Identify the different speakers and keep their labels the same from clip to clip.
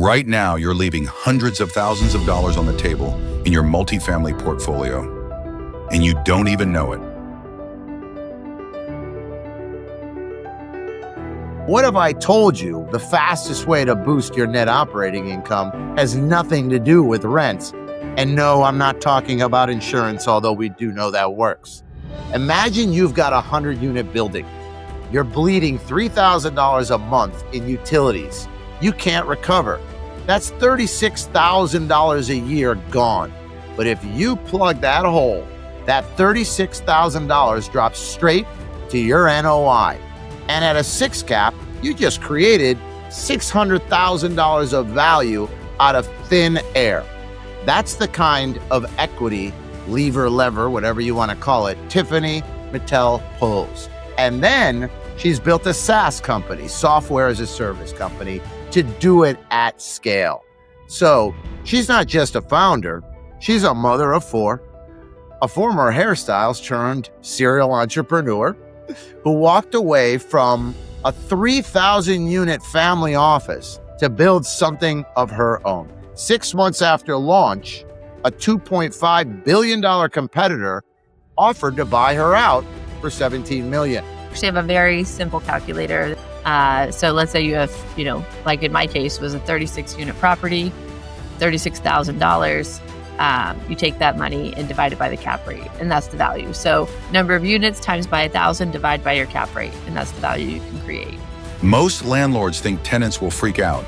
Speaker 1: Right now, you're leaving hundreds of thousands of dollars on the table in your multifamily portfolio, and you don't even know it.
Speaker 2: What if I told you the fastest way to boost your net operating income has nothing to do with rents? And no, I'm not talking about insurance, although we do know that works. Imagine you've got a 100-unit building. You're bleeding $3,000 a month in utilities. You can't recover. That's $36,000 a year gone. But if you plug that hole, that $36,000 drops straight to your NOI. And at a 6 cap, you just created $600,000 of value out of thin air. That's the kind of equity, lever, whatever you want to call it, Tiffany Mittal pulls. And then she's built a SaaS company, software as a service company, to do it at scale. So she's not just a founder, she's a mother of 4, a former hairstylist turned serial entrepreneur who walked away from a 3,000-unit family office to build something of her own. 6 months after launch, a $2.5 billion competitor offered to buy her out for $17 million.
Speaker 3: Actually have a very simple calculator. So let's say you have, like in my case, was a 36-unit property, $36,000. You take that money and divide it by the cap rate, and that's the value. So number of units times by 1,000, divide by your cap rate, and that's the value you can create.
Speaker 1: Most landlords think tenants will freak out,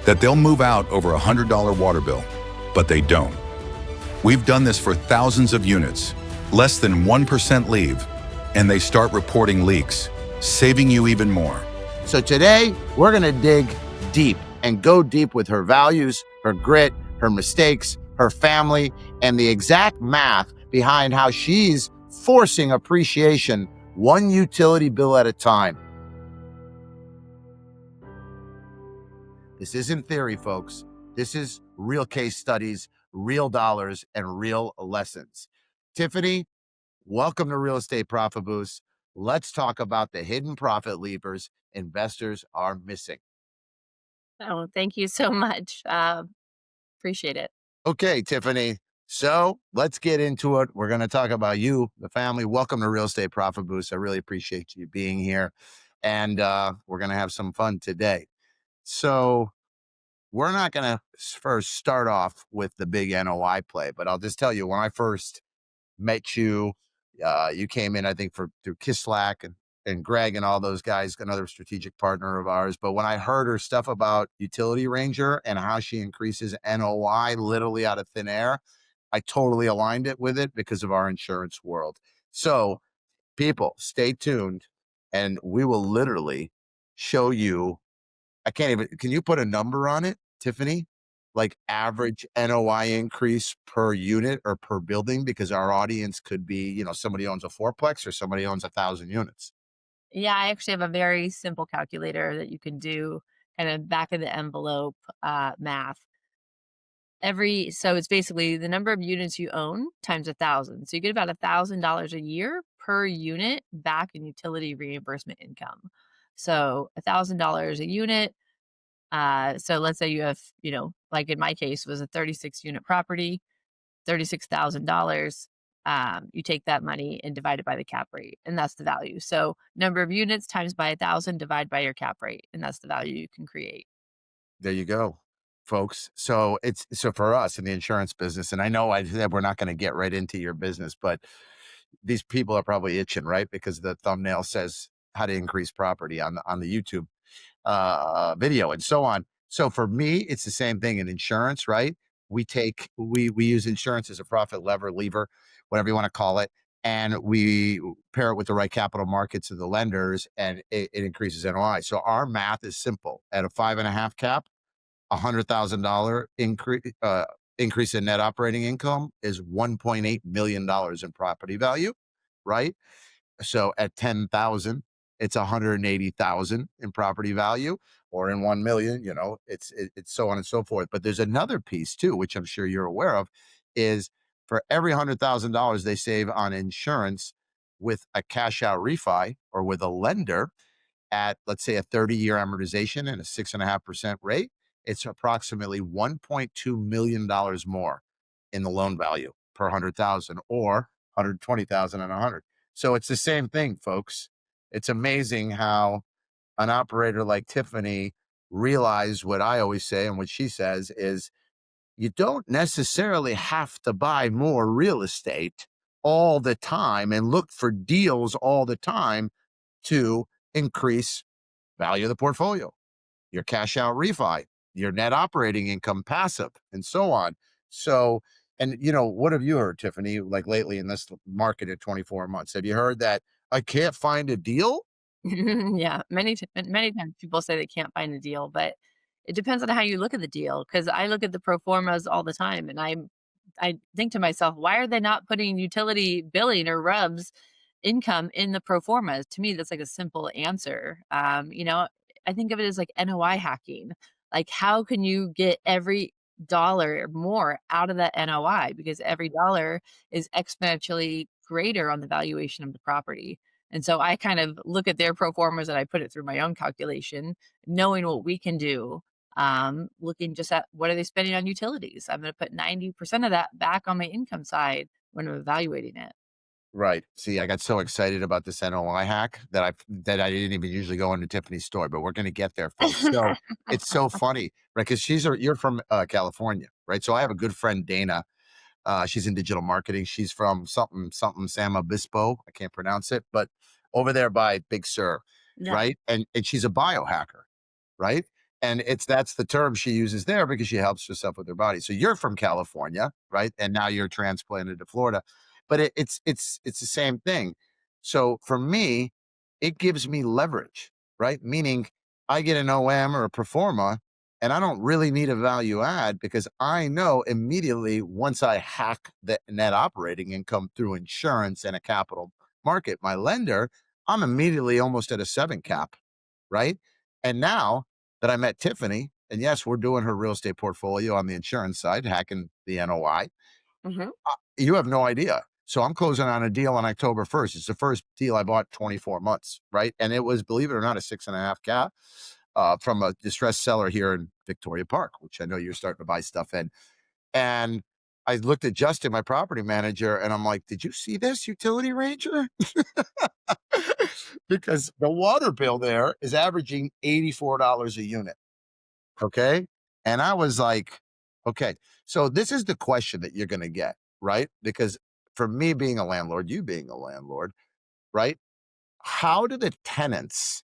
Speaker 1: that they'll move out over a $100 water bill, but they don't. We've done this for thousands of units. Less than 1% leave, and they start reporting leaks, saving you even more.
Speaker 2: So today, we're going to dig deep and go deep with her values, her grit, her mistakes, her family, and the exact math behind how she's forcing appreciation one utility bill at a time. This isn't theory, folks. This is real case studies, real dollars, and real lessons. Tiffany, welcome to Real Estate Profit Boost. Let's talk about the hidden profit levers investors are missing.
Speaker 3: Oh, thank you so much. Appreciate it.
Speaker 2: Okay, Tiffany. So let's get into it. We're going to talk about you, the family. Welcome to Real Estate Profit Boost. I really appreciate you being here. And we're going to have some fun today. So we're not going to first start off with the big NOI play, but I'll just tell you, when I first met you, you came in, I think, through Kislak and Greg and all those guys, another strategic partner of ours. But when I heard her stuff about Utility Ranger and how she increases NOI literally out of thin air, I totally aligned it with it because of our insurance world. So people, stay tuned, and we will literally show you. Can you put a number on it, Tiffany? Like average NOI increase per unit or per building, because our audience could be, somebody owns a fourplex or somebody owns 1,000 units.
Speaker 3: Yeah, I actually have a very simple calculator that you can do kind of back of the envelope math. So it's basically the number of units you own times 1,000. So you get about $1,000 a year per unit back in utility reimbursement income. So $1,000 a unit. So let's say you have, like in my case, was a 36-unit property, $36,000. You take that money and divide it by the cap rate, and that's the value. So number of units times by 1,000, divide by your cap rate, and that's the value you can create.
Speaker 2: There you go, folks. So for us in the insurance business, and I know I said we're not going to get right into your business, but these people are probably itching, right? Because the thumbnail says how to increase property on the YouTube video and so on. So for me, it's the same thing in insurance, right? We use insurance as a profit lever, whatever you want to call it. And we pair it with the right capital markets of the lenders, and it increases NOI. So our math is simple. At a 5.5 cap, $100,000 increase in net operating income is $1.8 million in property value, right? So at 10,000, it's 180,000 in property value, or in 1 million, it's so on and so forth. But there's another piece too, which I'm sure you're aware of, is for every $100,000 they save on insurance with a cash out refi or with a lender at, let's say, a 30-year amortization and a 6.5% rate, it's approximately $1.2 million more in the loan value per 100,000 or 120,000 and 100. So it's the same thing, folks. It's amazing how an operator like Tiffany realized what I always say and what she says is you don't necessarily have to buy more real estate all the time and look for deals all the time to increase value of the portfolio, your cash out refi, your net operating income passive, and so on. So, and what have you heard, Tiffany, like lately in this market at 24 months? Have you heard that I can't find a deal?
Speaker 3: Yeah, many times people say they can't find a deal, but it depends on how you look at the deal. Because I look at the pro formas all the time, and I think to myself, "Why are they not putting utility billing or RUBS income in the pro formas?" To me, that's like a simple answer. I think of it as like NOI hacking. Like, how can you get every dollar or more out of that NOI? Because every dollar is exponentially greater on the valuation of the property. And so I kind of look at their pro formas and I put it through my own calculation, knowing what we can do. Looking just at what are they spending on utilities? I'm going to put 90% of that back on my income side when I'm evaluating it.
Speaker 2: Right. See, I got so excited about this NOI hack that I didn't even usually go into Tiffany's store, but we're going to get there, folks. So it's so funny, right? Because you're from California, right? So I have a good friend, Dana. She's in digital marketing. She's from something something San Obispo. I can't pronounce it, but over there by Big Sur,
Speaker 3: Yeah.
Speaker 2: right? And she's a biohacker, right? And that's the term she uses there because she helps herself with her body. So you're from California, right? And now you're transplanted to Florida, but it's the same thing. So for me, it gives me leverage, right? Meaning I get an OM or a performa and I don't really need a value add because I know immediately once I hack the net operating income through insurance and a capital market, my lender, I'm immediately almost at a 7 cap, right? And now that I met Tiffany, and yes, we're doing her real estate portfolio on the insurance side, hacking the NOI.
Speaker 3: Mhm.
Speaker 2: You have no idea. So I'm closing on a deal on October 1st. It's the first deal I bought 24 months, right? And it was, believe it or not, a 6.5 cap from a distressed seller here in Victoria Park, which I know you're starting to buy stuff in. And I looked at Justin, my property manager, and I'm like, did you see this utility ranger? Because the water bill there is averaging $84 a unit. Okay. And I was like, okay, so this is the question that you're going to get, right? Because for me being a landlord, you being a landlord, right? How do the tenants,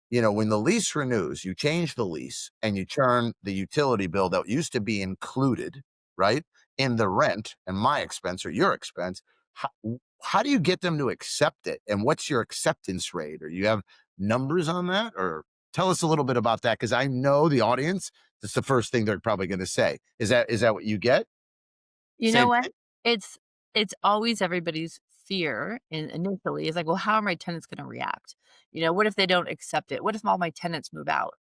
Speaker 2: when the lease renews, you change the lease and you turn the utility bill that used to be included, right, in the rent and my expense or your expense, how, how do you get them to accept it? And what's your acceptance rate? Or you have numbers on that? Or tell us a little bit about that because I know the audience, that's the first thing they're probably going to say. Is that what you get?
Speaker 3: You know
Speaker 2: Same
Speaker 3: what?
Speaker 2: thing?
Speaker 3: It's it's always everybody's fear initially is like, well, how are my tenants going to react? What if they don't accept it? What if all my tenants move out?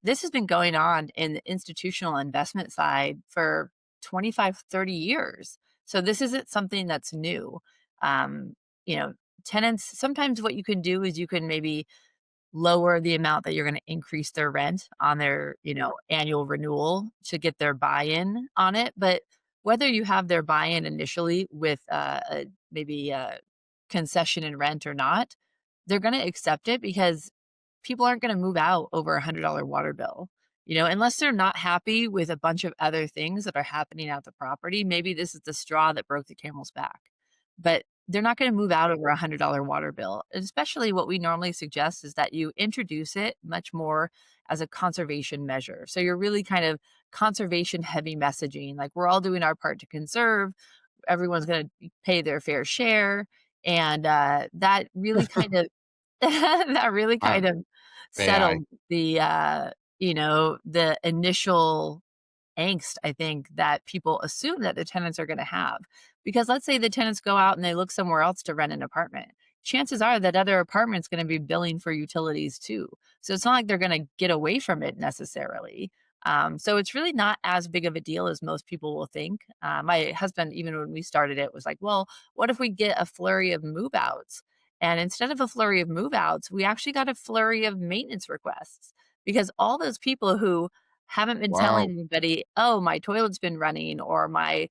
Speaker 3: This has been going on in the institutional investment side for 25, 30 years. So this isn't something that's new. Um, you know, Tenants, sometimes what you can do is you can maybe lower the amount that you're going to increase their rent on their, annual renewal to get their buy-in on it. But whether you have their buy-in initially with maybe a concession in rent or not, they're going to accept it because people aren't going to move out over $100 water bill. Unless they're not happy with a bunch of other things that are happening at the property, maybe this is the straw that broke the camel's back. But they're not going to move out over $100 water bill. And especially what we normally suggest is that you introduce it much more as a conservation measure. So you're really kind of conservation heavy messaging, like we're all doing our part to conserve. Everyone's going to pay their fair share, and that really kind of that really
Speaker 2: Uh,
Speaker 3: kind of
Speaker 2: AI.
Speaker 3: settled the initial angst, I think, that people assume that the tenants are gonna have. Because let's say the tenants go out and they look somewhere else to rent an apartment. Chances are that other apartment's gonna be billing for utilities too. So it's not like they're gonna get away from it necessarily. So it's really not as big of a deal as most people will think. My husband, even when we started it, was like, "Well, what if we get a flurry of move outs?" And instead of a flurry of move outs, we actually got a flurry of maintenance requests because all those people who haven't been telling
Speaker 2: Wow.
Speaker 3: anybody, "Oh, my toilet's been running," or my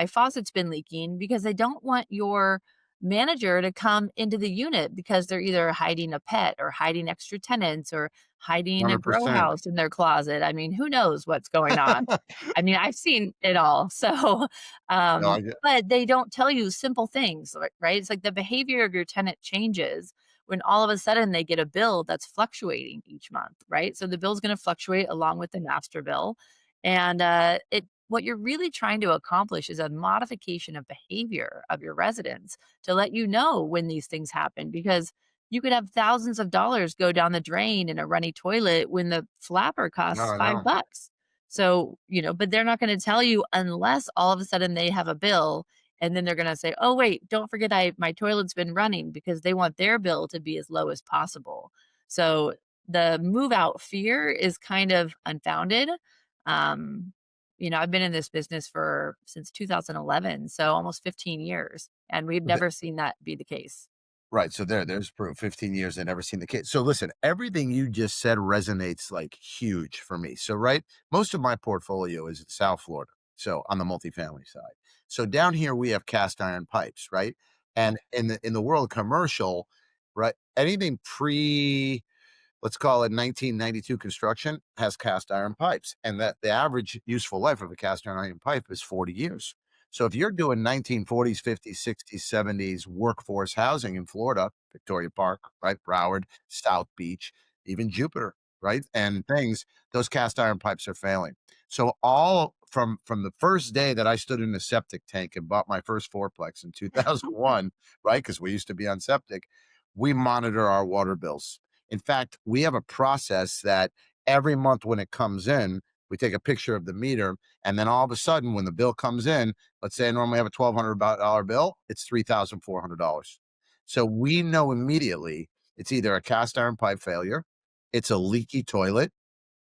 Speaker 3: faucet's been leaking," because they don't want your manager to come into the unit because they're either hiding a pet or hiding extra tenants or hiding a grow
Speaker 2: 100%.
Speaker 3: house in their closet. I mean, who knows what's going on? I mean, I've seen it all. So,
Speaker 2: No, I get
Speaker 3: but they don't tell you simple things, right? It's like the behavior of your tenant changes when all of a sudden they get a bill that's fluctuating each month, right? So the bill's going to fluctuate along with the master bill. And it what you're really trying to accomplish is a modification of behavior of your residents to let you know when these things happen, because you could have thousands of dollars go down the drain in a runny toilet when the flapper
Speaker 2: no,
Speaker 3: costs
Speaker 2: I know.
Speaker 3: $5. So, but they're not going to tell you unless all of a sudden they have a bill, and then they're gonna say, "Oh, wait, don't forget my toilet's been running," because they want their bill to be as low as possible. So, the move out fear is kind of unfounded. Um, I've been in this business for since 2011, so almost 15 years, and we've
Speaker 2: Th
Speaker 3: never seen that be the case.
Speaker 2: Right, so there's proof, 15 years, I've never seen the kid. So listen, everything you just said resonates, like, huge for me. So, right, most of my portfolio is in South Florida, so on the multifamily side. So down here, we have cast iron pipes, right? And in the world of commercial, right, anything pre, let's call it 1992 construction, has cast iron pipes, and that the average useful life of a cast iron pipe is 40 years. So if you're doing 1940s, 50s, 60s, 70s workforce housing in Florida, Victoria Park, right, Broward, South Beach, even Jupiter, right, and things, those cast iron pipes are failing. So all from the first day that I stood in a septic tank and bought my first fourplex in 2001, right, because we used to be on septic, we monitor our water bills. In fact, we have a process that every month when it comes in, we take a picture of the meter, and then all of a sudden, when the bill comes in, let's say I normally have a $1,200 bill, it's $3,400. So we know immediately it's either a cast iron pipe failure, it's a leaky toilet,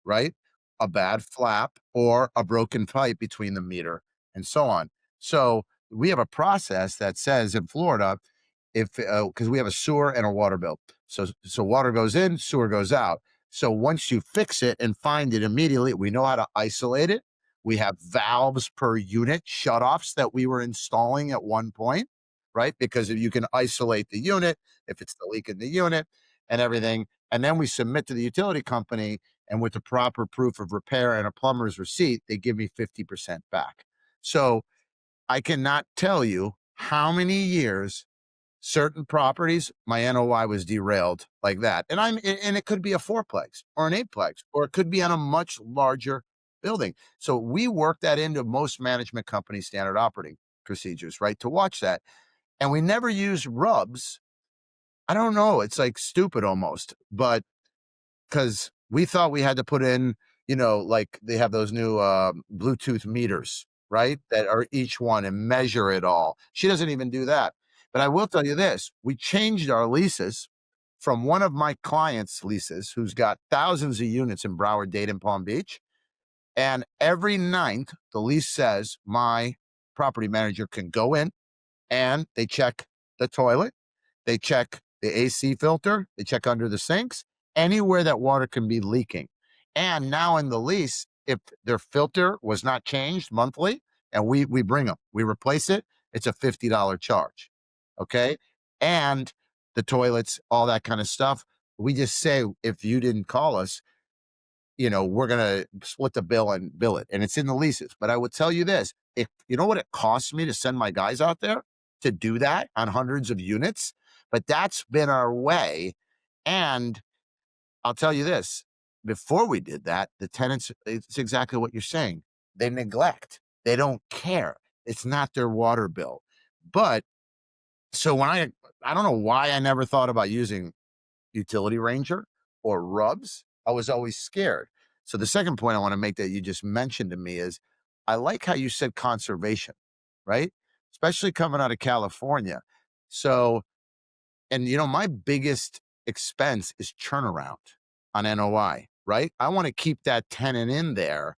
Speaker 2: right? A bad flap or a broken pipe between the meter and so on. So we have a process that says in Florida, if because we have a sewer and a water bill. So water goes in, sewer goes out. So once you fix it and find it immediately, we know how to isolate it. We have valves per unit, shutoffs that we were installing at one point, right? Because if you can isolate the unit, if it's the leak in the unit and everything. And then we submit to the utility company, and with the proper proof of repair and a plumber's receipt, they give me 50% back. So I cannot tell you how many years certain properties, my NOI was derailed like that. And it could be a fourplex or an eightplex, or it could be on a much larger building. So we work that into most management company standard operating procedures, right? To watch that. And we never use rubs. I don't know. It's like stupid almost, but because we thought we had to put in, like they have those new Bluetooth meters, right? That are each one and measure it all. She doesn't even do that. But I will tell you this, we changed our leases from one of my clients' leases who's got thousands of units in Broward, Dade, and Palm Beach. And every night, the lease says my property manager can go in and they check the toilet, they check the AC filter, they check under the sinks, anywhere that water can be leaking. And now in the lease, if their filter was not changed monthly, and we bring them, we replace it, it's a $50 charge. Okay. And the toilets, all that kind of stuff. We just say, if you didn't call us, we're going to split the bill and bill it. And it's in the leases. But I would tell you this, if you know what it costs me to send my guys out there to do that on hundreds of units, but that's been our way. And I'll tell you this, before we did that, the tenants, it's exactly what you're saying. They neglect, they don't care. It's not their water bill. But so I don't know why I never thought about using Utility Ranger or rubs. I was always scared. So the second point I want to make that you just mentioned to me is I like how you said conservation, right? Especially coming out of California. So, and my biggest expense is turnaround on NOI, right? I want to keep that tenant in there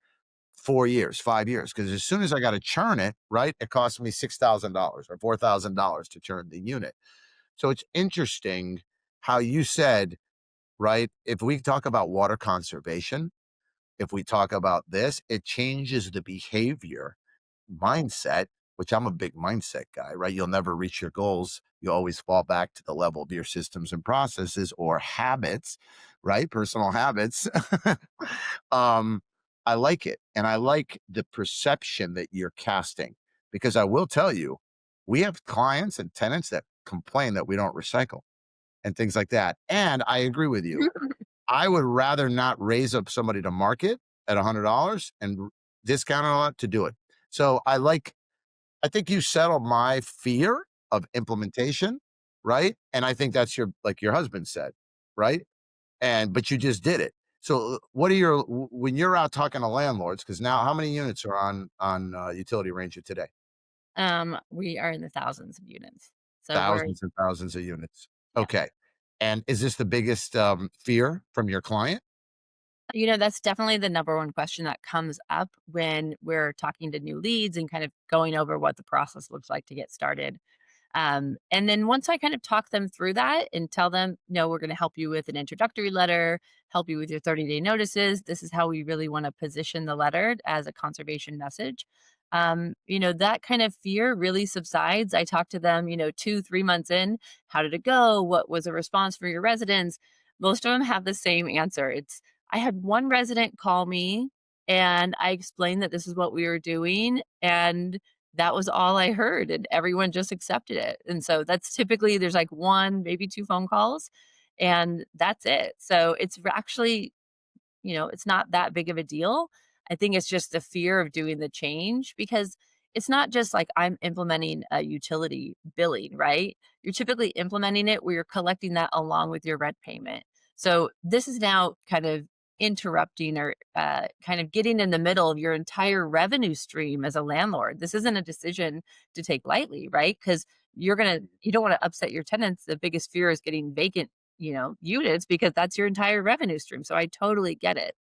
Speaker 2: 4 years, 5 years, because as soon as I got to churn it, right, it costs me $6,000 or $4,000 to churn the unit. So it's interesting how you said, right, if we talk about water conservation, if we talk about this, it changes the behavior mindset, which I'm a big mindset guy, right? You'll never reach your goals. You always fall back to the level of your systems and processes or habits, right? Personal habits. um, I like it. And I like the perception that you're casting because I will tell you, we have clients and tenants that complain that we don't recycle and things like that. And I agree with you. I would rather not raise up somebody to market at $100 and discount it a lot to do it. So I think you settled my fear of implementation, right? And I think that's like your husband said, right? But you just did it. So what are when you're out talking to landlords, because now how many units are on Utility Ranger today?
Speaker 3: We are in the thousands of units. So we're
Speaker 2: Thousands and thousands of units.
Speaker 3: yeah.
Speaker 2: Okay. And is this the biggest fear from your client?
Speaker 3: That's definitely the number one question that comes up when we're talking to new leads and kind of going over what the process looks like to get started. And then once I kind of talk them through that and tell them, no, we're going to help you with an introductory letter, help you with your 30-day notices. This is how we really want to position the letter as a conservation message. That kind of fear really subsides. I talk to them, 2, 3 months in. How did it go? What was the response for your residents? Most of them have the same answer. I had one resident call me and I explained that this is what we were doing. And that was all I heard, and everyone just accepted it, and so that's typically there's, like, 1, maybe 2 phone calls, and that's it. So it's actually it's not that big of a deal. I think it's just the fear of doing the change because it's not just like I'm implementing a utility billing, right? You're typically implementing it where you're collecting that along with your rent payment. So this is now kind of interrupting or kind of getting in the middle of your entire revenue stream as a landlord. This isn't a decision to take lightly, right? Because you don't want to upset your tenants. The biggest fear is getting vacant units because that's your entire revenue stream. So I totally get it.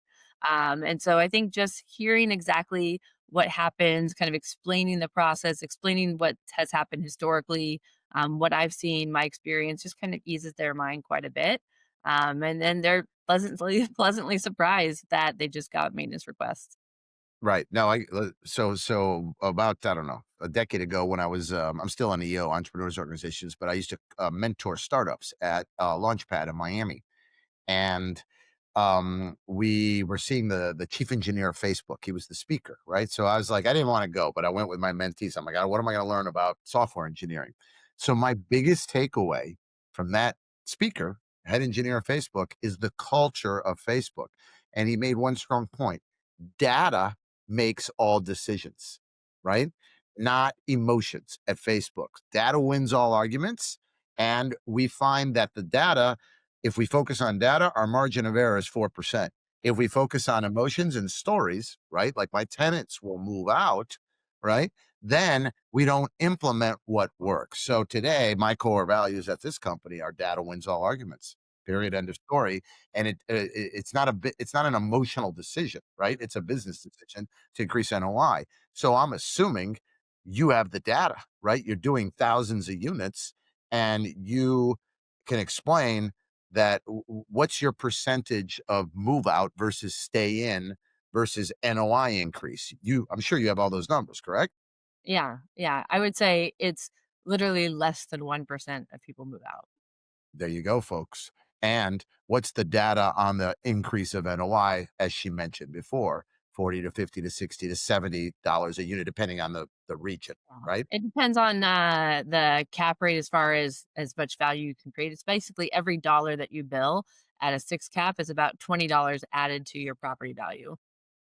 Speaker 3: And so I think just hearing exactly what happens, kind of explaining the process, explaining what has happened historically, what I've seen, my experience, just kind of eases their mind quite a bit. And then they're pleasantly surprised that they just got maintenance requests.
Speaker 2: Right. No, so about, I don't know, a decade ago when I'm still in EO, entrepreneurs organizations, but I used to mentor startups at Launchpad in Miami. And we were seeing the chief engineer of Facebook. He was the speaker, right? So I was like, I didn't want to go, but I went with my mentees. I'm like, what am I going to learn about software engineering? So my biggest takeaway from that speaker, head engineer of Facebook, is the culture of Facebook. And he made one strong point: data makes all decisions, right? Not emotions at Facebook. Data wins all arguments. And we find that the data, if we focus on data, our margin of error is 4%. If we focus on emotions and stories, right, like my tenants will move out, right, then we don't implement what works. So today, my core values at this company are data wins all arguments. Period. End of story. And it's not an emotional decision, right? It's a business decision to increase NOI. So I'm assuming you have the data, right? You're doing thousands of units, and you can explain that what's your percentage of move out versus stay in versus NOI increase. I'm sure you have all those numbers, correct?
Speaker 3: Yeah, yeah. I would say it's literally less than 1% of people move out.
Speaker 2: There you go, folks. And what's the data on the increase of NOI, as she mentioned before? 40 to 50 to 60 to $70 a unit, depending on the region,
Speaker 3: Yeah.
Speaker 2: right?
Speaker 3: It depends on, the cap rate as far as much value you can create. It's basically every dollar that you bill at a 6 cap is about $20 added to your property value.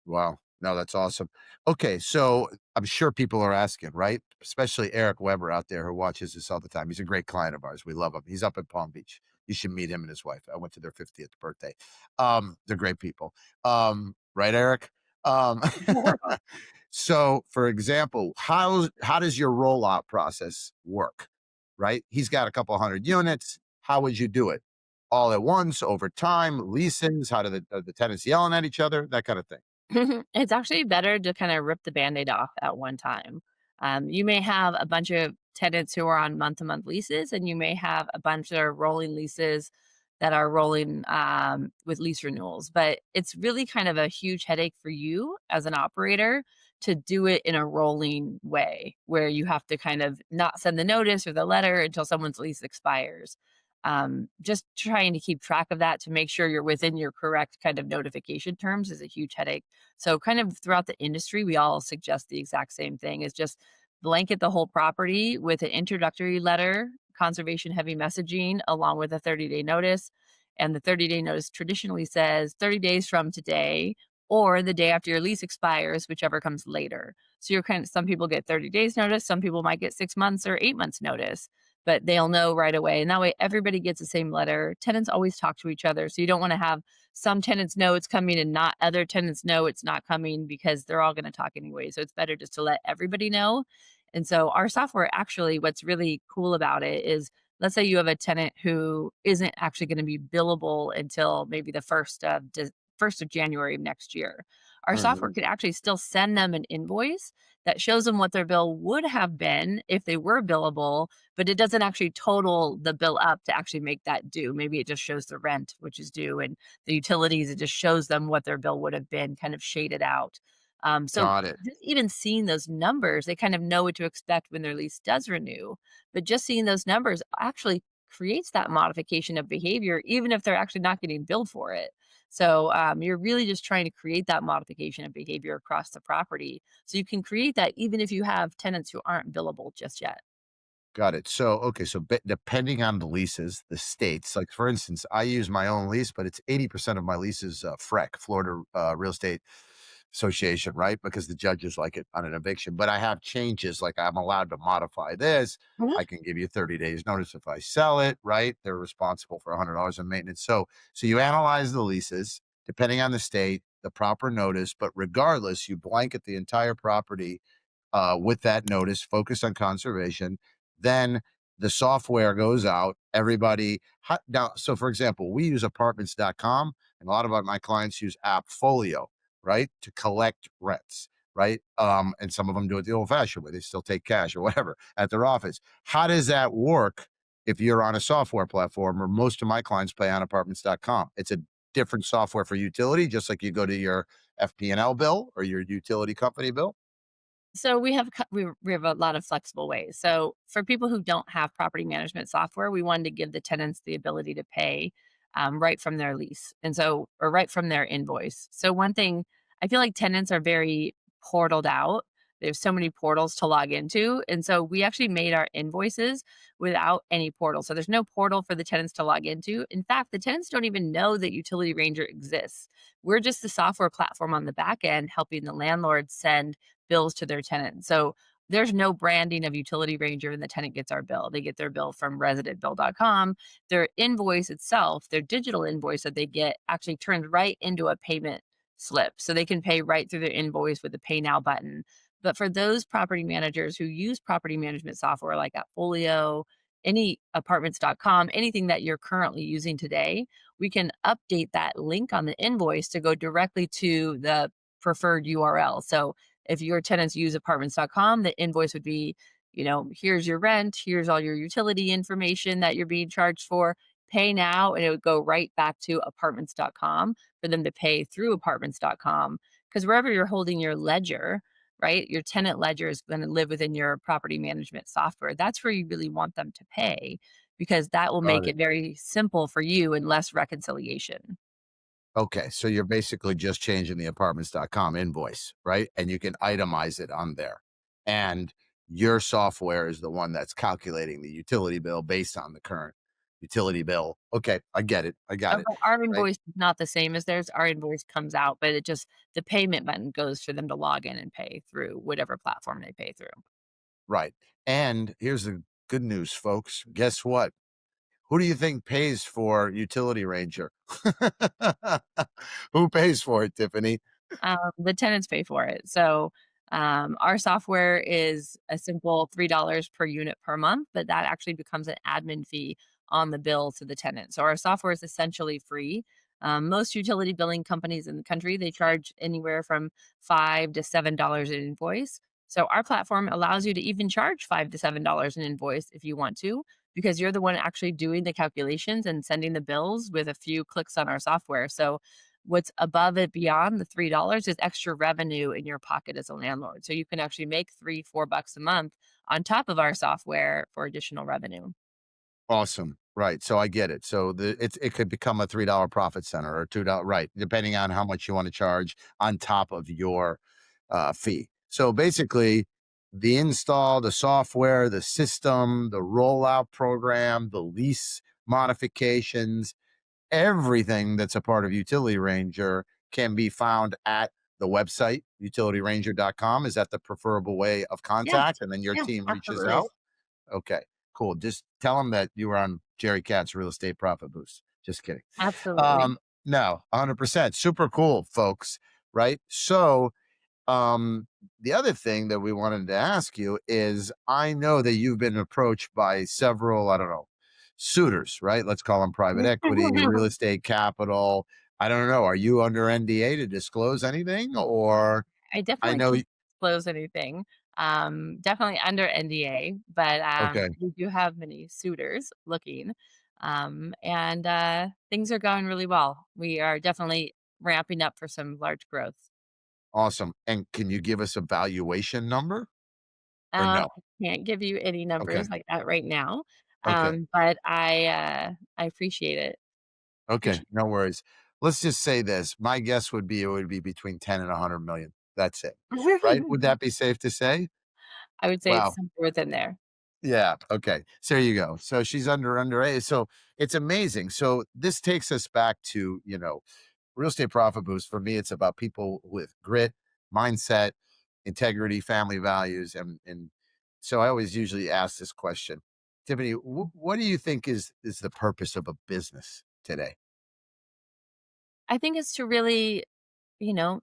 Speaker 2: Wow. No, that's awesome. Okay, so I'm sure people are asking, right? Especially Eric Weber out there who watches this all the time. He's a great client of ours. We love him. He's up in Palm Beach. You should meet him and his wife. I went to their 50th birthday. They're great people. Right, Eric? Um, so, for example, how does your rollout process work? Right? He's got a couple hundred units. How would you do it? All at once, over time, leases? How do the tenants yelling at each other? That kind of thing.
Speaker 3: It's actually better to kinda rip the Band-Aid off at one time. You may have a bunch of tenants who are on month-to-month leases, and you may have a bunch that are rolling leases that are rolling with lease renewals. But it's really kind of a huge headache for you as an operator to do it in a rolling way where you have to kind of not send the notice or the letter until someone's lease expires. Just trying to keep track of that to make sure you're within your correct kind of notification terms is a huge headache. So, kind of throughout the industry, we all suggest the exact same thing is just blanket the whole property with an introductory letter, conservation heavy messaging, along with a 30-day notice. And the 30-day notice traditionally says 30 days from today or the day after your lease expires, whichever comes later. So you're kind of, some people get 30 days notice, some people might get 6 months or 8 months notice, but they'll know right away. And that way everybody gets the same letter. Tenants always talk to each other. So you don't want to have some tenants know it's coming and not other tenants know it's not coming because they're all going to talk anyway. So it's better just to let everybody know. And so our software actually, what's really cool about it is, let's say you have a tenant who isn't actually going to be billable until maybe the first of January of next year. Our software
Speaker 2: Mhm.
Speaker 3: could actually still send them an invoice that shows them what their bill would have been if they were billable, but it doesn't actually total the bill up to actually make that due. Maybe it just shows the rent, which is due, and the utilities, it just shows them what their bill would have been kind of shaded out. So
Speaker 2: Got it.
Speaker 3: just even seeing those numbers, they kind of know what to expect when their lease does renew. But just seeing those numbers actually creates that modification of behavior, even if they're actually not getting billed for it. So you're really just trying to create that modification of behavior across the property. So you can create that even if you have tenants who aren't billable just yet.
Speaker 2: Got it. So, okay, so depending on the leases, the states, like for instance, I use my own lease, but it's 80% of my lease is FREC, Florida Real Estate Association, right? Because the judges like it on an eviction. But I have changes, like I'm allowed to modify this. I can give you 30 days notice if I sell it, right? They're responsible for $100 in maintenance. So you analyze the leases, depending on the state, the proper notice, but regardless, you blanket the entire property with that notice, focus on conservation. Then the software goes out. Everybody now. So, for example, we use apartments.com, and a lot of my clients use Appfolio, right, to collect rents, right? And some of them do it the old-fashioned way; they still take cash or whatever at their office. How does that work if you're on a software platform? Or most of my clients pay on apartments.com. It's a different software for utility, just like you go to your FP&L bill or your utility company bill.
Speaker 3: So we have a lot of flexible ways. So for people who don't have property management software, we wanted to give the tenants the ability to pay right from their lease, and so or right from their invoice. So one thing, I feel like tenants are very portaled out. There's so many portals to log into, and so we actually made our invoices without any portal. So there's no portal for the tenants to log into. In fact, the tenants don't even know that Utility Ranger exists. We're just the software platform on the back end helping the landlord send bills to their tenant. So there's no branding of Utility Ranger and the tenant gets our bill. They get their bill from residentbill.com. Their invoice itself, their digital invoice that they get actually turns right into a payment slip. So they can pay right through their invoice with the pay now button. But for those property managers who use property management software like Appfolio, any apartments.com, anything that you're currently using today, we can update that link on the invoice to go directly to the preferred URL. So if your tenants use apartments.com, the invoice would be, here's your rent, here's all your utility information that you're being charged for, pay now, and it would go right back to apartments.com for them to pay through apartments.com. Because wherever you're holding your ledger, right, your tenant ledger is going to live within your property management software. That's where you really want them to pay because that will
Speaker 2: Got
Speaker 3: make
Speaker 2: it.
Speaker 3: it very simple for you and less reconciliation.
Speaker 2: Okay, so you're basically just changing the apartments.com invoice, right? And you can itemize it on there. And your software is the one that's calculating the utility bill based on the current utility bill. Okay, I get it. I got it.
Speaker 3: But our
Speaker 2: Right.
Speaker 3: invoice is not the same as theirs. Our invoice comes out, but it just the payment button goes for them to log in and pay through whatever platform they pay through.
Speaker 2: Right. And here's the good news, folks. Guess what? Who do you think pays for Utility Ranger? Who pays for it, Tiffany?
Speaker 3: The tenants pay for it. So our software is a simple $3 per unit per month, but that actually becomes an admin fee on the bill to the tenant. So our software is essentially free. Most utility billing companies in the country, they charge anywhere from $5 to $7 an invoice. So our platform allows you to even charge $5 to $7 an invoice if you want to. because you're the one actually doing the calculations and sending the bills with a few clicks on our software. So what's above and beyond the $3 is extra revenue in your pocket as a landlord. So you can actually make 3, $4 a month on top of our software for additional revenue.
Speaker 2: Awesome. Right. So I get it. So it could become a $3 profit center or $2, right, depending on how much you want to charge on top of your fee. So basically, the install, the software, the system, the rollout program, the lease modifications, everything that's a part of Utility Ranger can be found at the website, utilityranger.com. Is that the preferable way of
Speaker 3: Yeah,
Speaker 2: contact? And then your
Speaker 3: yeah,
Speaker 2: team reaches
Speaker 3: absolutely.
Speaker 2: out? Okay, cool. Just tell them that you were on Jerry Katz's Real Estate Profit Boost. Just kidding.
Speaker 3: Absolutely.
Speaker 2: Um, no, 100%. Super cool, folks. Right. So, um, the other thing that we wanted to ask you is I know that you've been approached by several, I don't know, suitors, right? Let's call them private equity, real estate capital. I don't know. Are you under NDA to disclose anything? Or
Speaker 3: I
Speaker 2: I
Speaker 3: definitely
Speaker 2: know,
Speaker 3: can't disclose anything. Definitely under NDA, but,
Speaker 2: okay,
Speaker 3: we do have many suitors looking, and, things are going really well. We are definitely ramping up for some large growth.
Speaker 2: awesome. And can you give us a valuation number or no?
Speaker 3: I can't give you any
Speaker 2: Okay.
Speaker 3: numbers like that right now,
Speaker 2: Okay.
Speaker 3: but I appreciate it.
Speaker 2: Okay,
Speaker 3: Appreciate
Speaker 2: no worries. Let's just say this. My guess would be it would be between 10 and 100 million. That's it. Right? Would that be safe to say?
Speaker 3: I would say it's
Speaker 2: Wow.
Speaker 3: somewhere within there.
Speaker 2: Yeah. Okay. So there you go. So she's under A. So it's amazing. So this takes us back to, real estate profit boost. For me, it's about people with grit, mindset, integrity, family values. And so I always usually ask this question. Tiffany, what do you think is the purpose of a business today?
Speaker 3: I think it's to really,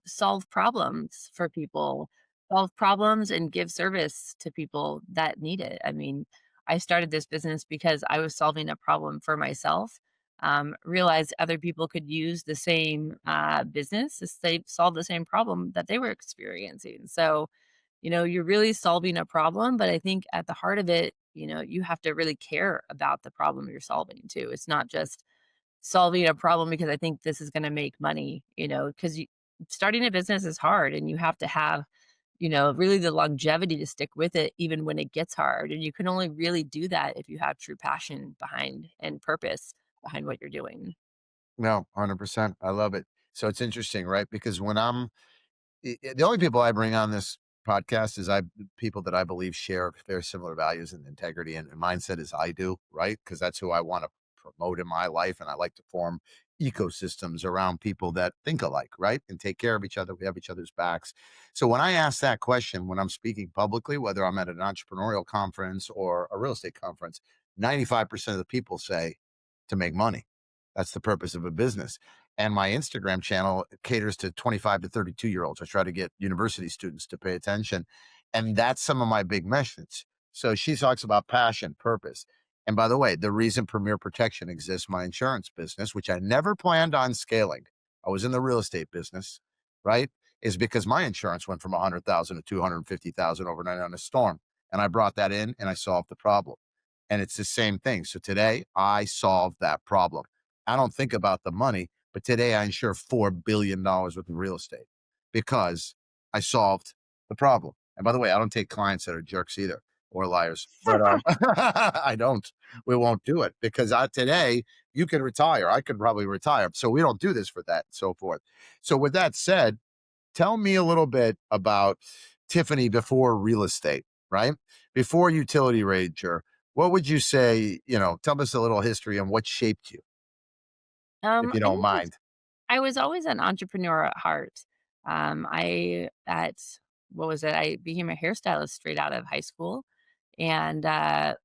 Speaker 3: solve problems for people, solve problems and give service to people that need it. I mean, I started this business because I was solving a problem for myself. Realized other people could use the same business if they solve the same problem that they were experiencing. So, you're really solving a problem, but I think at the heart of it, you have to really care about the problem you're solving too. It's not just solving a problem because I think this is gonna make money, because starting a business is hard and you have to have, really the longevity to stick with it even when it gets hard, and you can only really do that if you have true passion behind and purpose behind what you're doing.
Speaker 2: No, 100%. I love it. So it's interesting, right? Because when the only people I bring on this podcast is people that I believe share very similar values and integrity and mindset as I do, right? Because that's who I want to promote in my life. And I like to form ecosystems around people that think alike, right? And take care of each other. We have each other's backs. So when I ask that question, when I'm speaking publicly, whether I'm at an entrepreneurial conference or a real estate conference, 95% of the people say to make money. That's the purpose of a business. And my Instagram channel caters to 25 to 32-year-olds. I try to get university students to pay attention. And that's some of my big messages. So she talks about passion, purpose. And by the way, the reason Premier Protection exists, my insurance business, which I never planned on scaling, I was in the real estate business, right? Is because my insurance went from 100,000 to 250,000 overnight on a storm. And I brought that in and I solved the problem. And it's the same thing. So today I solved that problem. I don't think about the money, but today I insure $4 billion worth of real estate because I solved the problem. And by the way, I don't take clients that are jerks either or liars, but I don't. We won't do it because today you can retire. I could probably retire. So we don't do this for that and so forth. So with that said, tell me a little bit about Tiffany before real estate, right? Before Utility Ranger, what would you say, tell us a little history on what shaped you, if you
Speaker 3: I
Speaker 2: don't
Speaker 3: think
Speaker 2: mind.
Speaker 3: I was always an entrepreneur at heart. I at what was it? I became a hairstylist straight out of high school, and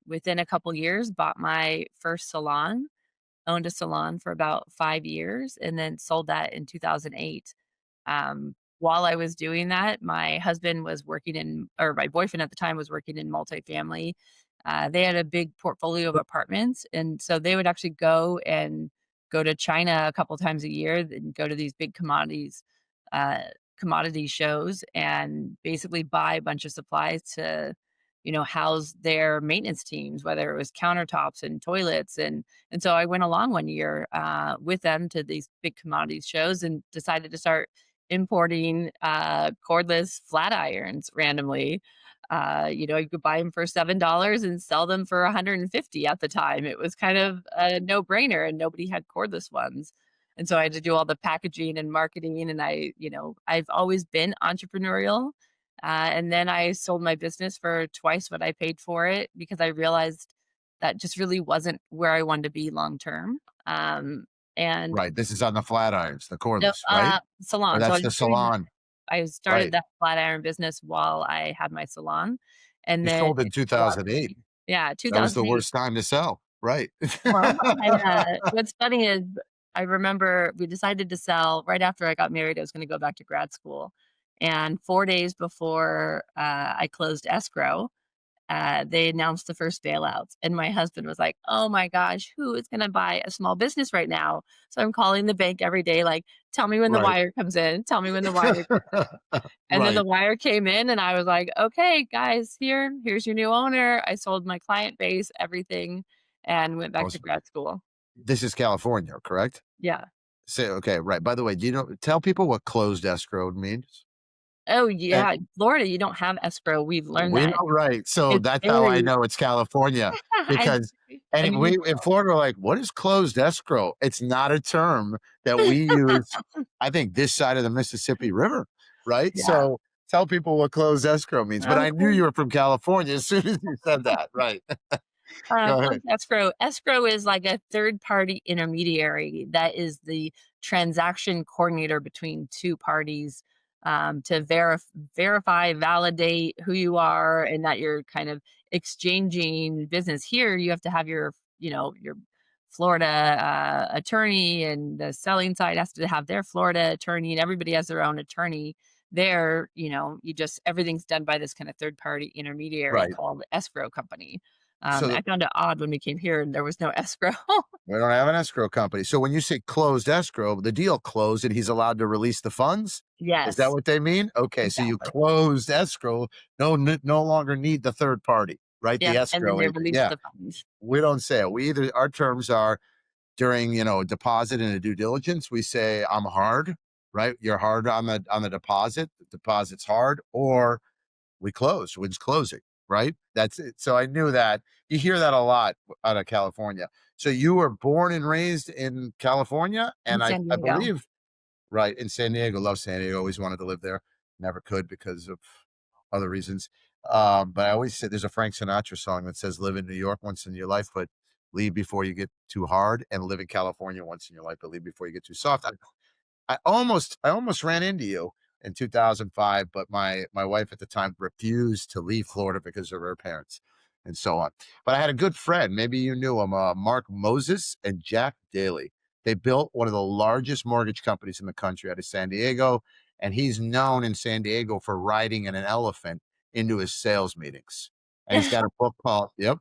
Speaker 3: within a couple years, bought my first salon. Owned a salon for about 5 years, and then sold that in 2008. While I was doing that, my husband was working in, or my boyfriend at the time was working in multifamily. They had a big portfolio of apartments, and so they would actually go to China a couple times a year and go to these big uh, commodity shows and basically buy a bunch of supplies to, house their maintenance teams, whether it was countertops and toilets. And so I went along one year with them to these big commodities shows and decided to start importing cordless flat irons randomly. You could buy them for $7 and sell them for 150 at the time. It was kind of a no-brainer, and nobody had cordless ones. And so I had to do all the packaging and marketing, and I've always been entrepreneurial. And then I sold my business for twice what I paid for it because I realized that just really wasn't where I wanted to be long term. And
Speaker 2: Right. This is on the flat irons, the
Speaker 3: no,
Speaker 2: cordless, right? Or
Speaker 3: salon. So
Speaker 2: that's the salon.
Speaker 3: I started
Speaker 2: Right.
Speaker 3: that flat iron business while I had my salon, and
Speaker 2: You
Speaker 3: then
Speaker 2: sold in
Speaker 3: it took off.
Speaker 2: 2008.
Speaker 3: Yeah,
Speaker 2: That was the
Speaker 3: 2008.
Speaker 2: worst time to sell. Right.
Speaker 3: Well, what's funny is I remember we decided to sell right after I got married. I was gonna go back to grad school, and 4 days before, I closed escrow, they announced the first bailouts, and my husband was like, "Oh my gosh, who is gonna buy a small business right now?" So I'm calling the bank every day, like, "Tell me when the
Speaker 2: Right.
Speaker 3: wire comes in. Tell me when the wire." And then the
Speaker 2: Right.
Speaker 3: wire came in, and I was like, "Okay, guys, here's your new owner." I sold my client base, everything, and went back to
Speaker 2: Awesome.
Speaker 3: grad school.
Speaker 2: This is California, correct?
Speaker 3: Yeah.
Speaker 2: Say, okay, right. By the way, do you know tell people what closed escrow means?
Speaker 3: Oh,
Speaker 2: And
Speaker 3: yeah, Florida, you don't have escrow. We've learned
Speaker 2: we
Speaker 3: that.
Speaker 2: know, right. So
Speaker 3: It's
Speaker 2: that's how I
Speaker 3: very
Speaker 2: know it's California because and we in
Speaker 3: unusual.
Speaker 2: Florida are like, what is closed escrow? It's not a term that we use, I think, this side of the Mississippi River, right?
Speaker 3: Yeah.
Speaker 2: So tell people what closed escrow means. But I knew
Speaker 3: Okay.
Speaker 2: you were from California as soon as you said that. Right. Go ahead.
Speaker 3: Closed escrow. Escrow is like a third party intermediary that is the transaction coordinator between two parties to verify, validate who you are, and that you're kind of exchanging business. Here, you have to have your Florida attorney, and the selling side has to have their Florida attorney, and everybody has their own attorney. There, everything's done by this kind of third party intermediary
Speaker 2: Right.
Speaker 3: called escrow company.
Speaker 2: So
Speaker 3: I found it odd when we came here and there was no escrow.
Speaker 2: we don't have an escrow company. So when you say closed escrow, the deal closed and he's allowed to release the funds? Is that
Speaker 3: Yes,
Speaker 2: what they mean? Okay, so you
Speaker 3: exactly.
Speaker 2: closed escrow, no longer need the third party, right?
Speaker 3: Yeah,
Speaker 2: The
Speaker 3: and then
Speaker 2: escrow
Speaker 3: they
Speaker 2: agent.
Speaker 3: released
Speaker 2: Yeah,
Speaker 3: the funds.
Speaker 2: we don't say it. We either our terms are during, a deposit and a due diligence, we say I'm hard, right? You're hard on the deposit. The deposit's hard, or we close, when's closing, right? That's it. So I knew that. You hear that a lot out of California. So you were born and raised in California,
Speaker 3: In
Speaker 2: and I
Speaker 3: San
Speaker 2: I
Speaker 3: Diego.
Speaker 2: believe right in San Diego. Love San Diego. Always wanted to live there. Never could because of other reasons. But I always said there's a Frank Sinatra song that says, "Live in New York once in your life, but leave before you get too hard, and live in California once in your life, but leave before you get too soft." I almost ran into you in 2005, but my wife at the time refused to leave Florida because of her parents and so on. But I had a good friend, maybe you knew him, Mark Moses and Jack Daly. They built one of the largest mortgage companies in the country out of San Diego, and he's known in San Diego for riding in an elephant into his sales meetings. And he's got a book called yep,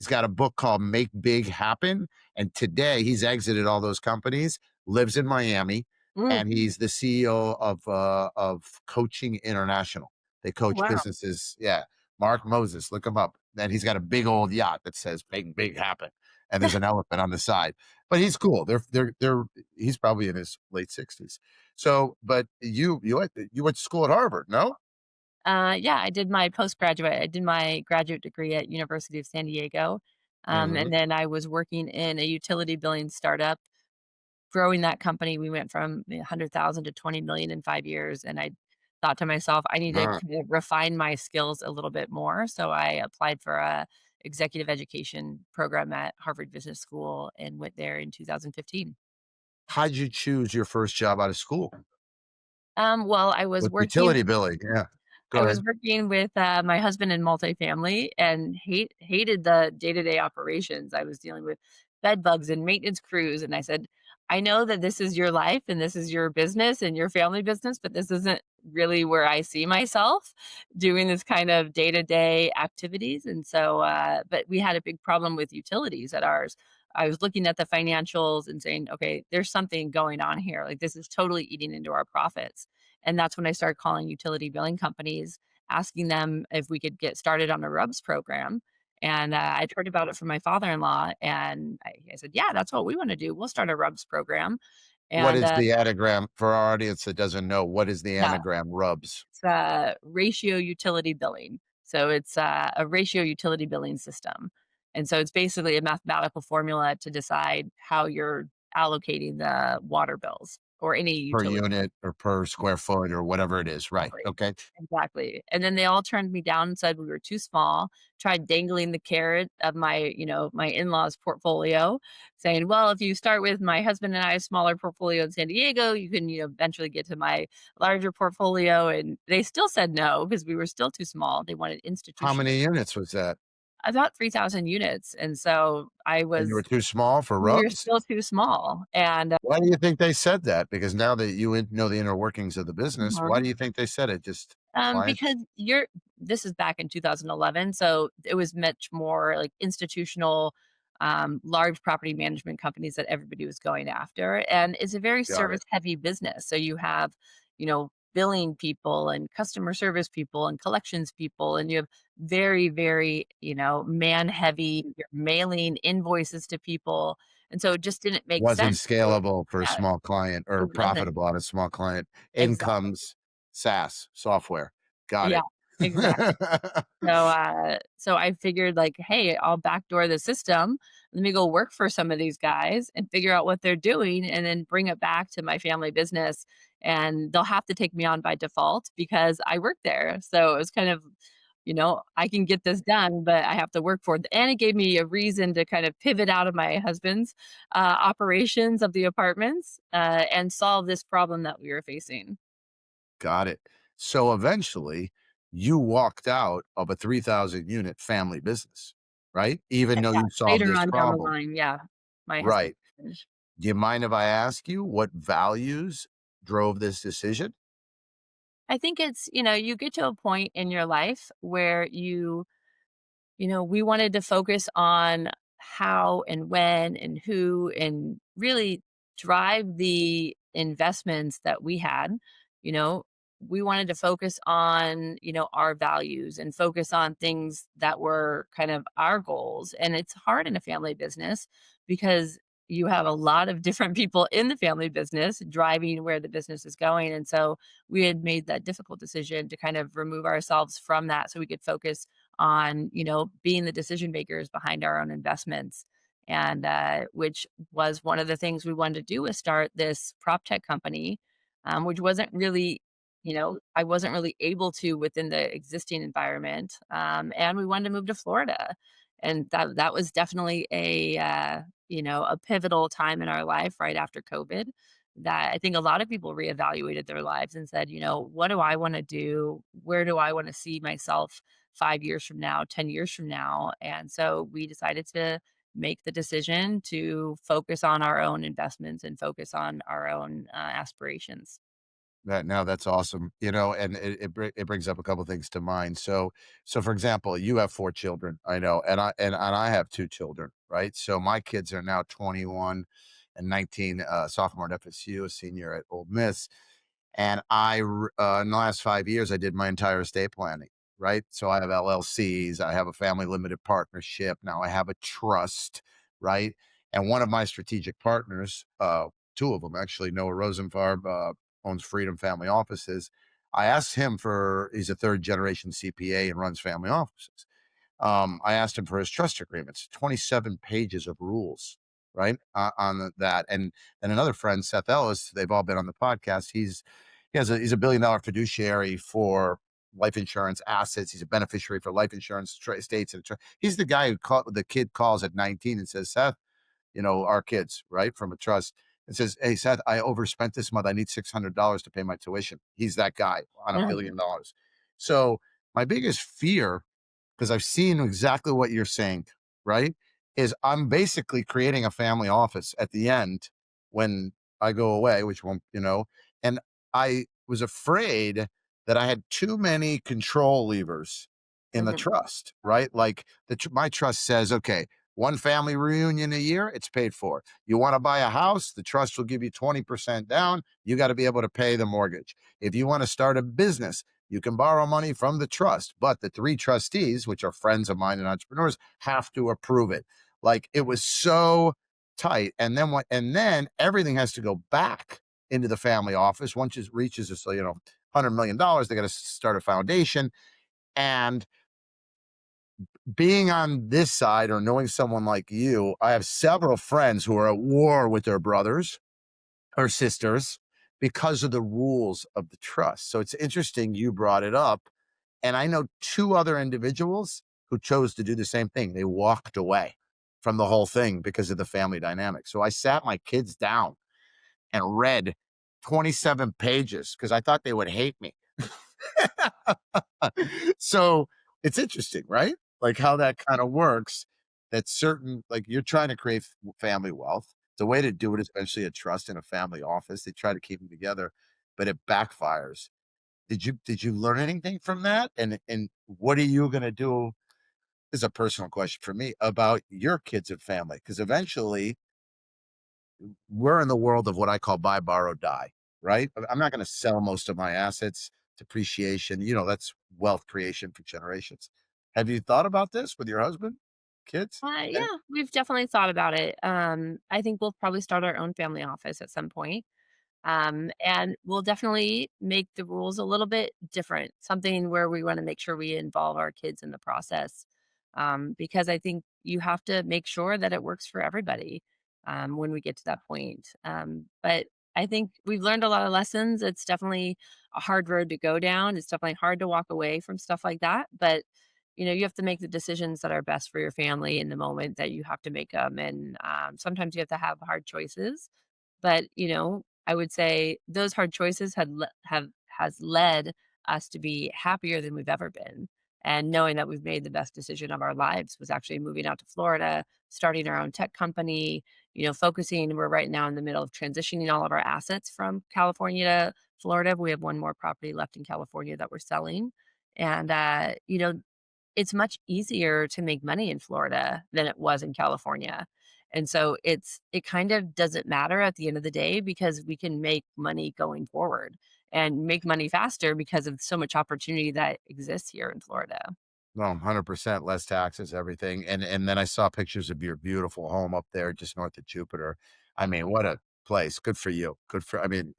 Speaker 2: he's got a book called Make Big Happen. And today he's exited all those companies, lives in Miami,
Speaker 3: Mm,
Speaker 2: and he's the CEO of Coaching International. They coach
Speaker 3: wow.
Speaker 2: businesses. Yeah. Mark Moses, look him up. And he's got a big old yacht that says Make Big Happen. And there's an elephant on the side. But he's cool. He's probably in his late 60s. So, but you went to school at Harvard, no?
Speaker 3: Yeah, I did my postgraduate. I did my graduate degree at University of San Diego,
Speaker 2: Hmm.
Speaker 3: and then I was working in a utility billing startup, growing that company. We went from 100,000 to 20 million in 5 years, and I thought to myself, I need to kind of refine my skills a little bit more. So I applied for a executive education program at Harvard Business School and went there in 2015.
Speaker 2: How'd you choose your first job out of school?
Speaker 3: Well, I was
Speaker 2: With
Speaker 3: working
Speaker 2: utility billing, yeah.
Speaker 3: I
Speaker 2: Go
Speaker 3: was
Speaker 2: ahead.
Speaker 3: working with, my husband in multifamily and hated the day-to-day operations. I was dealing with bed bugs and maintenance crews, and I said, "I know that this is your life and this is your business and your family business, but this isn't really where I see myself doing this kind of day-to-day activities." And so, but we had a big problem with utilities at ours. I was looking at the financials and saying, "Okay, there's something going on here. Like, this is totally eating into our profits." And that's when I started calling utility billing companies, asking them if we could get started on a RUBS program. And I'd heard about it from my father-in-law, and I said, "Yeah, that's what we want to do. We'll start a RUBS program."
Speaker 2: What
Speaker 3: And
Speaker 2: is the anagram for our audience that doesn't know? What is the
Speaker 3: yeah,
Speaker 2: anagram RUBS?
Speaker 3: it's ratio utility billing. So it's a ratio utility billing system. And so it's basically a mathematical formula to decide how you're allocating the water bills or any
Speaker 2: Per
Speaker 3: utility.
Speaker 2: unit or per square foot or whatever it is, right,
Speaker 3: Exactly.
Speaker 2: okay.
Speaker 3: Exactly. And then they all turned me down and said we were too small, tried dangling the carrot of my in-laws portfolio, saying, "Well, if you start with my husband and I's smaller portfolio in San Diego, you can, eventually get to my larger portfolio." And they still said no because we were still too small. They wanted
Speaker 2: How
Speaker 3: institutional,
Speaker 2: many units was that?
Speaker 3: about 3,000 units. And so
Speaker 2: And you were too small for
Speaker 3: we were
Speaker 2: RUBS?
Speaker 3: still too small. And
Speaker 2: Why do you think they said that? Because now that you know the inner workings of the business, why
Speaker 3: Mhm.
Speaker 2: do you think they said it? Just clients?
Speaker 3: Because this is back in 2011, so it was much more like institutional, large property management companies that everybody was going after, and it's a very
Speaker 2: Got it.
Speaker 3: service-heavy business. So you have, billing people and customer service people and collections people, and you have very, very, man-heavy. You're mailing invoices to people, and so it just didn't make
Speaker 2: Wasn't
Speaker 3: sense.
Speaker 2: scalable for a
Speaker 3: Yeah,
Speaker 2: small client or
Speaker 3: it wasn't.
Speaker 2: profitable on a small client.
Speaker 3: Exactly.
Speaker 2: Incomes, SaaS, software. Got
Speaker 3: Yeah,
Speaker 2: it.
Speaker 3: exactly. So I figured like, "Hey, I'll backdoor the system. Let me go work for some of these guys and figure out what they're doing and then bring it back to my family business, and they'll have to take me on by default because I work there." So it was kind of, I can get this done, but I have to work for it. And it gave me a reason to kind of pivot out of my husband's, operations of the apartments, and solve this problem that we were facing.
Speaker 2: Got it. So eventually, you walked out of a 3,000 unit family business, right? Even though
Speaker 3: Yeah,
Speaker 2: you solved
Speaker 3: later
Speaker 2: this
Speaker 3: on down the
Speaker 2: problem.
Speaker 3: line, yeah, my husband.
Speaker 2: Right. Do you mind if I ask you what values drove this decision?
Speaker 3: I think it's, you get to a point in your life where we wanted to focus on how and when and who and really drive the investments that we had. You know, we wanted to focus on, our values and focus on things that were kind of our goals. And it's hard in a family business because you have a lot of different people in the family business driving where the business is going. And so we had made that difficult decision to kind of remove ourselves from that so we could focus on, being the decision makers behind our own investments. And which was one of the things we wanted to do was start this prop tech company, which wasn't really, I wasn't really able to within the existing environment. And we wanted to move to Florida. And that was definitely a pivotal time in our life right after COVID that I think a lot of people reevaluated their lives and said, what do I want to do? Where do I want to see myself 5 years from now, 10 years from now? And so we decided to make the decision to focus on our own investments and focus on our own aspirations.
Speaker 2: That's awesome. And it brings up a couple things to mind. So for example, you have 4 children, I know, and I have 2 children, right? So my kids are now 21 and 19, sophomore at FSU, a senior at Ole Miss. And in the last 5 years, I did my entire estate planning, right? So I have LLCs, I have a family limited partnership, now I have a trust, right? And one of my strategic partners, 2 of them actually, Noah Rosenfarb, owns Freedom Family Offices. I asked him he's a third generation CPA and runs family offices. I asked him for his trust agreements, 27 pages of rules, right? That. And another friend, Seth Ellis, they've all been on the podcast. He's a $1 billion fiduciary for life insurance assets. He's a beneficiary for life insurance estates. He's the guy the kid calls at 19 and says, Seth, our kids, right, from a trust, and says, "Hey, Seth, I overspent this month. I need $600 to pay my tuition." He's that guy on $1 billion. So my biggest fear, because I've seen exactly what you're saying, right, is I'm basically creating a family office at the end when I go away, which won't, and I was afraid that I had too many control levers in the
Speaker 3: Mhm.
Speaker 2: trust, right? Like my trust says, okay, one family reunion a year, it's paid for. You want to buy a house, the trust will give you 20% down. You got to be able to pay the mortgage. If you want to start a business, You can borrow money from the trust, but the three trustees, which are friends of mine and entrepreneurs, have to approve it. Like, it was so tight. And then what? And then everything has to go back into the family office once it reaches this, $100 million. They got to start a foundation. And being on this side or knowing someone like you, I have several friends who are at war with their brothers or sisters because of the rules of the trust. So it's interesting you brought it up. And I know two other individuals who chose to do the same thing. They walked away from the whole thing because of the family dynamic. So I sat my kids down and read 27 pages because I thought they would hate me. So it's interesting, right? Like how that kind of works. That certain, like, you're trying to create family wealth. The way to do it is eventually a trust in a family office. They try to keep them together, but it backfires. Did you learn anything from that? And what are you going to do? Is a personal question for me about your kids and family, because eventually we're in the world of what I call buy, borrow, die, right? I'm not going to sell most of my assets, depreciation, that's wealth creation for generations. Have you thought about this with your husband, kids?
Speaker 3: Yeah, we've definitely thought about it. I think we'll probably start our own family office at some point. And we'll definitely make the rules a little bit different, something where we want to make sure we involve our kids in the process. Because I think you have to make sure that it works for everybody when we get to that point. But I think we've learned a lot of lessons. It's definitely a hard road to go down. It's definitely hard to walk away from stuff like that. But you have to make the decisions that are best for your family in the moment that you have to make them. And sometimes you have to have hard choices. But, I would say those hard choices has led us to be happier than we've ever been. And knowing that we've made the best decision of our lives was actually moving out to Florida, starting our own tech company, focusing. We're right now in the middle of transitioning all of our assets from California to Florida. We have one more property left in California that we're selling. And, it's much easier to make money in Florida than it was in California. And so it kind of doesn't matter at the end of the day because we can make money going forward and make money faster because of so much opportunity that exists here in Florida.
Speaker 2: No, 100% less taxes, everything. And then I saw pictures of your beautiful home up there just north of Jupiter. I mean, what a place. Good for you. I mean,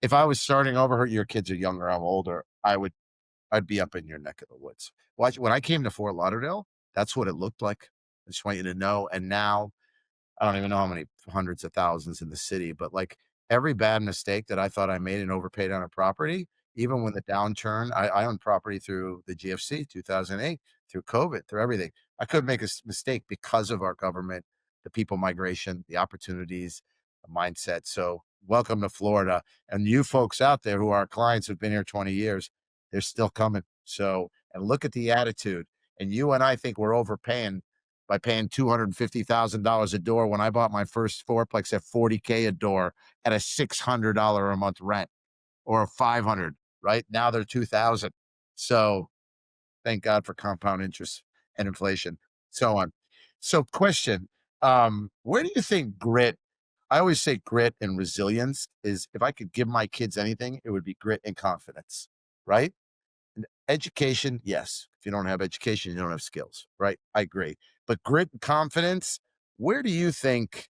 Speaker 2: if I was starting over, your kids are younger, I'm older, I'd be up in your neck of the woods. When I came to Fort Lauderdale, that's what it looked like. I just want you to know. And now I don't even know how many hundreds of thousands in the city, but like every bad mistake that I thought I made and overpaid on a property, even when the downturn, I owned property through the GFC, 2008, through COVID, through everything. I couldn't make a mistake because of our government, the people migration, the opportunities, the mindset. So welcome to Florida. And you folks out there who are clients who've been here 20 years, they're still coming. So, and look at the attitude. And you and I think we're overpaying by paying $250,000 a door when I bought my first fourplex at $40K a door at a $600 a month rent or a 500, right? Now they're 2,000. So thank God for compound interest and inflation, so on. So question, where do you think grit, I always say grit and resilience is, if I could give my kids anything, it would be grit and confidence, right? Education, yes. If you don't have education, you don't have skills, right? I agree. But grit and confidence, where do you think,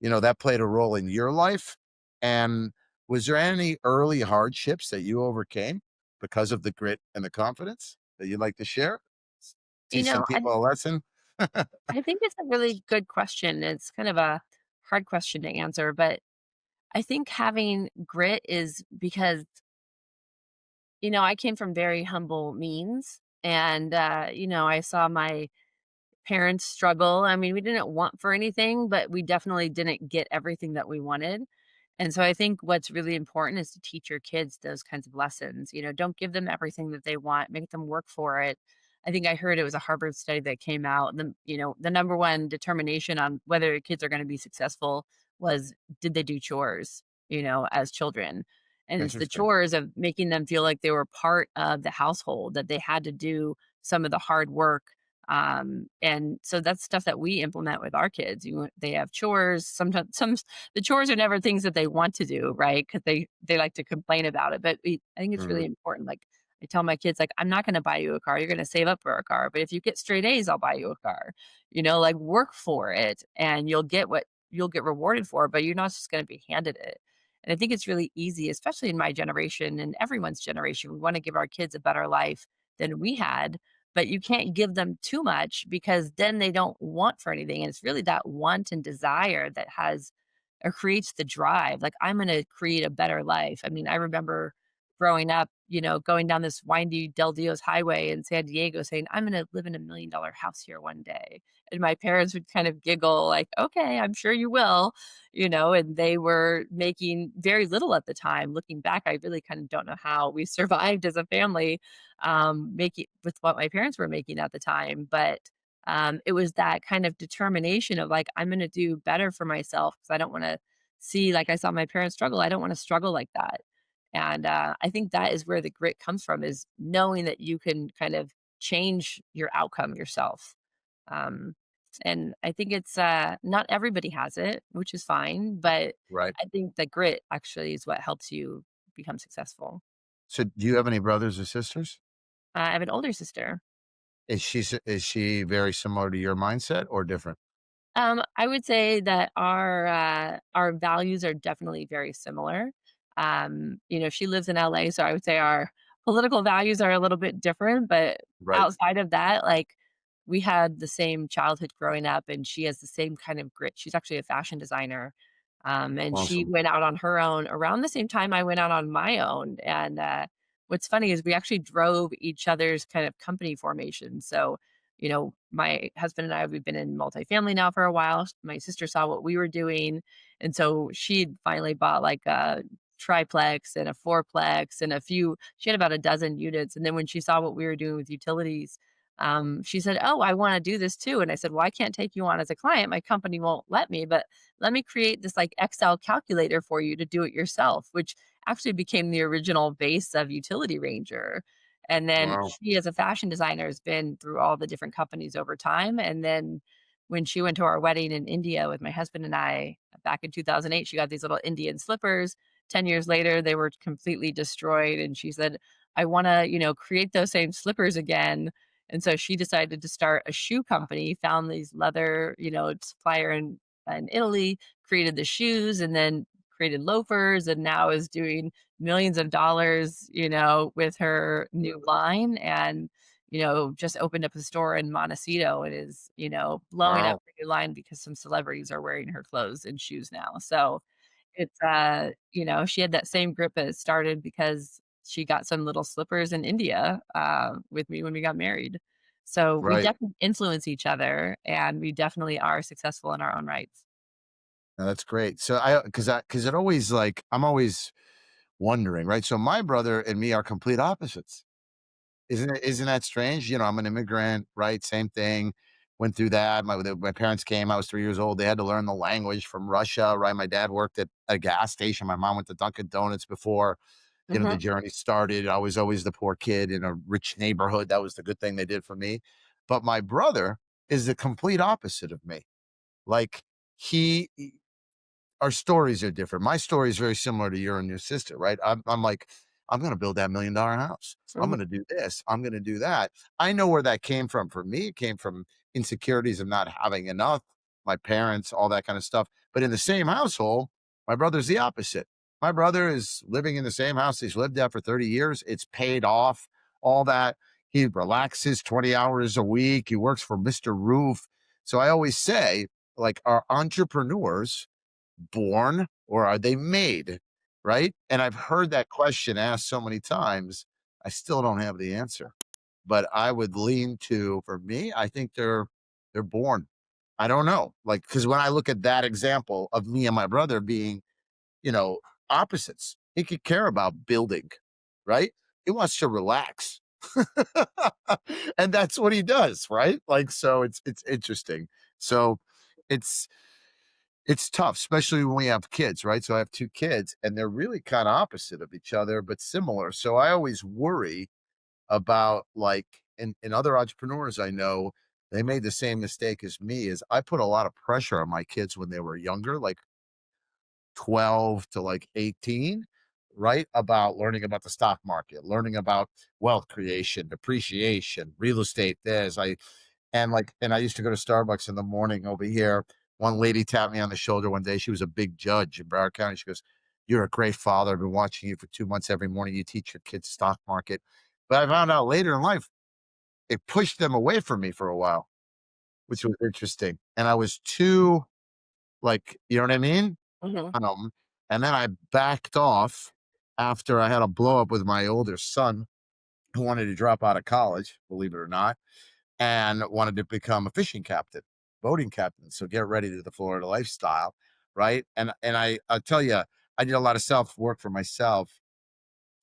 Speaker 2: that played a role in your life? And was there any early hardships that you overcame because of the grit and the confidence that you'd like to share?
Speaker 3: You
Speaker 2: Teach some
Speaker 3: know, I
Speaker 2: people a lesson?
Speaker 3: I think it's a really good question. It's kind of a hard question to answer, but I think having grit is because, I came from very humble means and I saw my parents struggle. I mean, we didn't want for anything, but we definitely didn't get everything that we wanted. And so I think what's really important is to teach your kids those kinds of lessons. Don't give them everything that they want, make them work for it. I think I heard it was a Harvard study that came out. The number one determination on whether your kids are going to be successful was, did they do chores, as children? And it's the
Speaker 2: Interesting.
Speaker 3: chores of making them feel like they were part of the household, that they had to do some of the hard work. And so that's stuff that we implement with our kids. They have chores. Sometimes the chores are never things that they want to do, right? Because they like to complain about it. But I think it's really
Speaker 2: Mhm.
Speaker 3: important. Like I tell my kids, like, I'm not going to buy you a car. You're going to save up for a car. But if you get straight A's, I'll buy you a car. Like work for it and you'll get what you'll get rewarded for, but you're not just going to be handed it. And I think it's really easy, especially in my generation and everyone's generation. We want to give our kids a better life than we had, but you can't give them too much because then they don't want for anything. And it's really that want and desire that has or creates the drive. Like, I'm going to create a better life. I mean, I remember growing up, going down this windy Del Dios highway in San Diego saying, I'm going to live in $1 million house here one day. And my parents would kind of giggle, like, okay, I'm sure you will, and they were making very little at the time. Looking back, I really kind of don't know how we survived as a family, making with what my parents were making at the time. But it was that kind of determination of like, I'm going to do better for myself because I don't want to see, like I saw my parents struggle. I don't want to struggle like that. And I think that is where the grit comes from, is knowing that you can kind of change your outcome yourself. Um, and I think it's not everybody has it, which is fine. But
Speaker 2: Right.
Speaker 3: I think the grit actually is what helps you become successful.
Speaker 2: So do you have any brothers or sisters?
Speaker 3: I have an older sister.
Speaker 2: Is she very similar to your mindset or different?
Speaker 3: I would say that our values are definitely very similar. She lives in LA, so I would say our political values are a little bit different, but
Speaker 2: Right.
Speaker 3: outside of that, like, we had the same childhood growing up, and she has the same kind of grit. She's actually a fashion designer, and she
Speaker 2: Awesome.
Speaker 3: went out on her own around the same time I went out on my own. And what's funny is we actually drove each other's kind of company formation. So my husband and I, we've been in multifamily now for a while. My sister saw what we were doing. And so she finally bought like a triplex and a fourplex and she had about a dozen units. And then when she saw what we were doing with utilities, she said, "Oh, I want to do this too." And I said, "Well, I can't take you on as a client. My company won't let me, but let me create this like Excel calculator for you to do it yourself," which actually became the original base of Utility Ranger. And then
Speaker 2: Wow.
Speaker 3: she, as a fashion designer, has been through all the different companies over time. And then when she went to our wedding in India with my husband and I back in 2008, she got these little Indian slippers. 10 years later, they were completely destroyed. And she said, I want to, create those same slippers again. And so she decided to start a shoe company, found these leather, supplier in Italy, created the shoes, and then created loafers, and now is doing millions of dollars, with her new line. And, just opened up a store in Montecito and is, blowing up
Speaker 2: Wow.
Speaker 3: her new line because some celebrities are wearing her clothes and shoes now. So it's, she had that same grip that started because she got some little slippers in India, with me when we got married. So we
Speaker 2: Right.
Speaker 3: definitely influence each other, and we definitely are successful in our own rights.
Speaker 2: No, that's great. So because it always like I'm always wondering, right? So my brother and me are complete opposites. Isn't that strange? I'm an immigrant, right? Same thing. Went through that. My parents came. I was 3 years old. They had to learn the language from Russia, right? My dad worked at a gas station. My mom went to Dunkin' Donuts before the
Speaker 3: Mhm.
Speaker 2: journey started. I was always the poor kid in a rich neighborhood. That was the good thing they did for me. But my brother is the complete opposite of me. Like he our stories are different. My story is very similar to your and your sister, right? I'm like, I'm gonna build that $1 million house. I'm
Speaker 3: Mhm.
Speaker 2: gonna do this. I'm gonna do that. I know where that came from. For me, it came from insecurities of not having enough, my parents, all that kind of stuff. But in the same household, my brother's the opposite. My brother is living in the same house he's lived at for 30 years. It's paid off, all that. He relaxes 20 hours a week. He works for Mr. Roof. So I always say, like, are entrepreneurs born or are they made? Right. And I've heard that question asked so many times. I still don't have the answer, but I would lean to, for me, I think they're born. I don't know. Like, because when I look at that example of me and my brother being, you know, opposites, he could care about building, right? He wants to relax. And that's what he does, right? Like, so it's interesting. So it's it's tough, especially when we have kids, right? So I have 2 kids, and they're really kinda opposite of each other, but similar. So I always worry about, like and other entrepreneurs I know, they made the same mistake as me, is I put a lot of pressure on my kids when they were younger, like 12 to, like, 18, right? About learning about the stock market, learning about wealth creation, depreciation, real estate. And I used to go to Starbucks in the morning over here. One lady tapped me on the shoulder one day. She was a big judge in Broward County. She goes, "You're a great father. I've been watching you for 2 months every morning. You teach your kids stock market." But I found out later in life, it pushed them away from me for a while, which was interesting. And I was too, like, you know what I mean?
Speaker 3: Hmm.
Speaker 2: Um, and then I backed off after I had a blow up with my older son who wanted to drop out of college, believe it or not, and wanted to become a fishing captain, boating captain. So get ready to the Florida lifestyle, right? I'll tell you, I did a lot of self work for myself.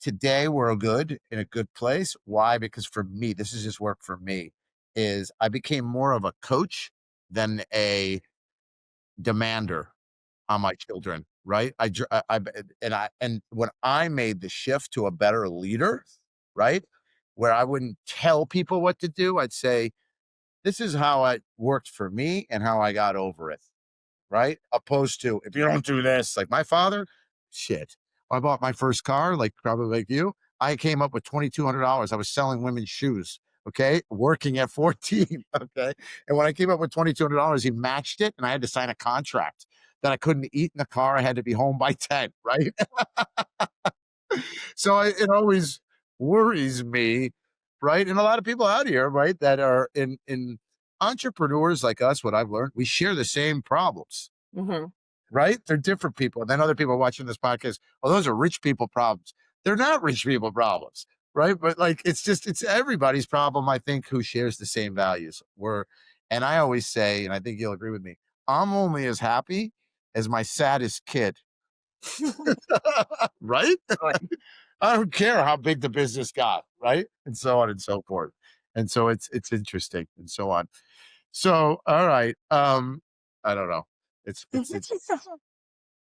Speaker 2: Today we're good in a good place. Why? Because for me, this is just work for me. Is I became more of a coach than a demander on my children, right? And when I made the shift to a better leader, right, where I wouldn't tell people what to do, I'd say, this is how it worked for me and how I got over it, right? Opposed to, if you don't do this, like my father, shit. I bought my first car, like probably like you. I came up with $2,200. I was selling women's shoes. Okay. Working at 14. Okay. And when I came up with $2,200, he matched it and I had to sign a contract that I couldn't eat in the car. I had to be home by 10. Right. It always worries me, right? And a lot of people out here, right, that are in entrepreneurs like us, what I've learned, we share the same problems,
Speaker 3: Hmm.
Speaker 2: right? They're different people. And then other people watching this podcast, oh, those are rich people problems. They're not rich people problems, right? But like it's everybody's problem, I think, who shares the same values. And I always say, and I think you'll agree with me, I'm only as happy as my saddest kid. Right? I don't care how big the business got, right? And so on and so forth. And so it's interesting and so on. So, all right. I don't know. It's do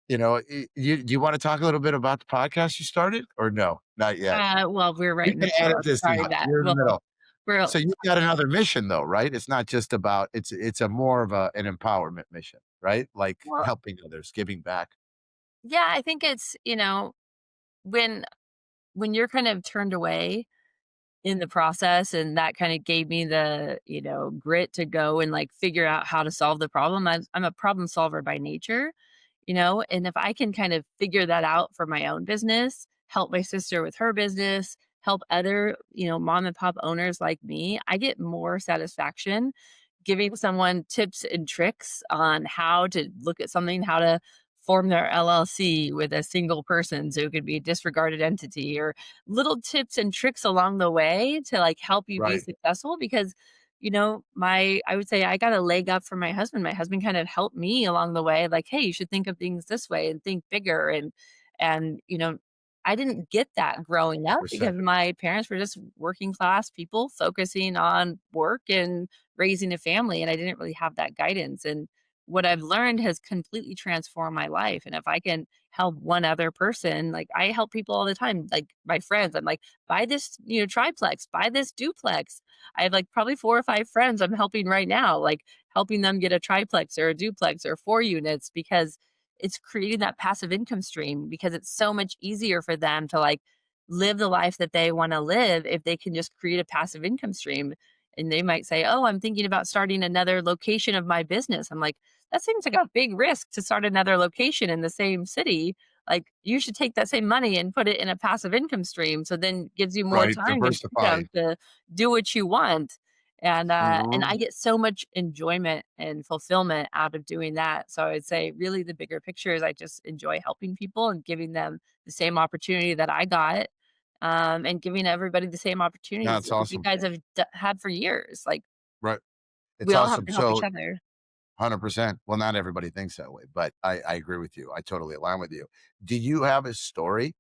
Speaker 2: you want to talk a little bit about the podcast you started or no? Not yet.
Speaker 3: Well, we're right
Speaker 2: We
Speaker 3: in the
Speaker 2: can
Speaker 3: middle.
Speaker 2: edit
Speaker 3: I'm
Speaker 2: this
Speaker 3: sorry
Speaker 2: out.
Speaker 3: that.
Speaker 2: You're in the
Speaker 3: Well,
Speaker 2: middle.
Speaker 3: we're
Speaker 2: So you've got another mission though, right? It's not just about it's a more of an empowerment mission, right? Like
Speaker 3: well,
Speaker 2: helping others, giving back.
Speaker 3: yeah. I think it's when you're kind of turned away in the process, and that kind of gave me the grit to go and like figure out how to solve the problem. I'm a problem solver by nature, and if I can kind of figure that out for my own business, help my sister with her business, help other mom and pop owners like me, I get more satisfaction giving someone tips and tricks on how to look at something, how to form their LLC with a single person so it could be a disregarded entity, or little tips and tricks along the way to like help you be
Speaker 2: Right.
Speaker 3: successful. Because my I would say I got a leg up from my husband. My husband kind of helped me along the way, like, hey, you should think of things this way and think bigger. And I didn't get that growing up because
Speaker 2: 100%.
Speaker 3: my parents were just working class people focusing on work and raising a family, and I didn't really have that guidance. And what I've learned has completely transformed my life. And if I can help one other person, like I help people all the time, like my friends, I'm like, buy this, triplex, buy this duplex. I have like probably 4 or 5 friends I'm helping right now, like helping them get a triplex or a duplex or 4 units, because it's creating that passive income stream, because it's so much easier for them to like live the life that they want to live if they can just create a passive income stream. And they might say, oh, I'm thinking about starting another location of my business. I'm like, that seems like a big risk to start another location in the same city. Like you should take that same money and put it in a passive income stream. So then gives you more
Speaker 2: Right.
Speaker 3: time and
Speaker 2: Diversify.
Speaker 3: freedom to do what you want. And I
Speaker 2: Mhm.
Speaker 3: get so much enjoyment and fulfillment out of doing that. So I would say really the bigger picture is I just enjoy helping people and giving them the same opportunity that I got, and giving everybody the same opportunities
Speaker 2: That's
Speaker 3: that you
Speaker 2: awesome.
Speaker 3: guys have had for years. Like
Speaker 2: Right. It's
Speaker 3: we all have
Speaker 2: awesome.
Speaker 3: to help each
Speaker 2: So
Speaker 3: other.
Speaker 2: 100%. Well, not everybody thinks that way, but I agree with you. I totally align with you. Do you have a story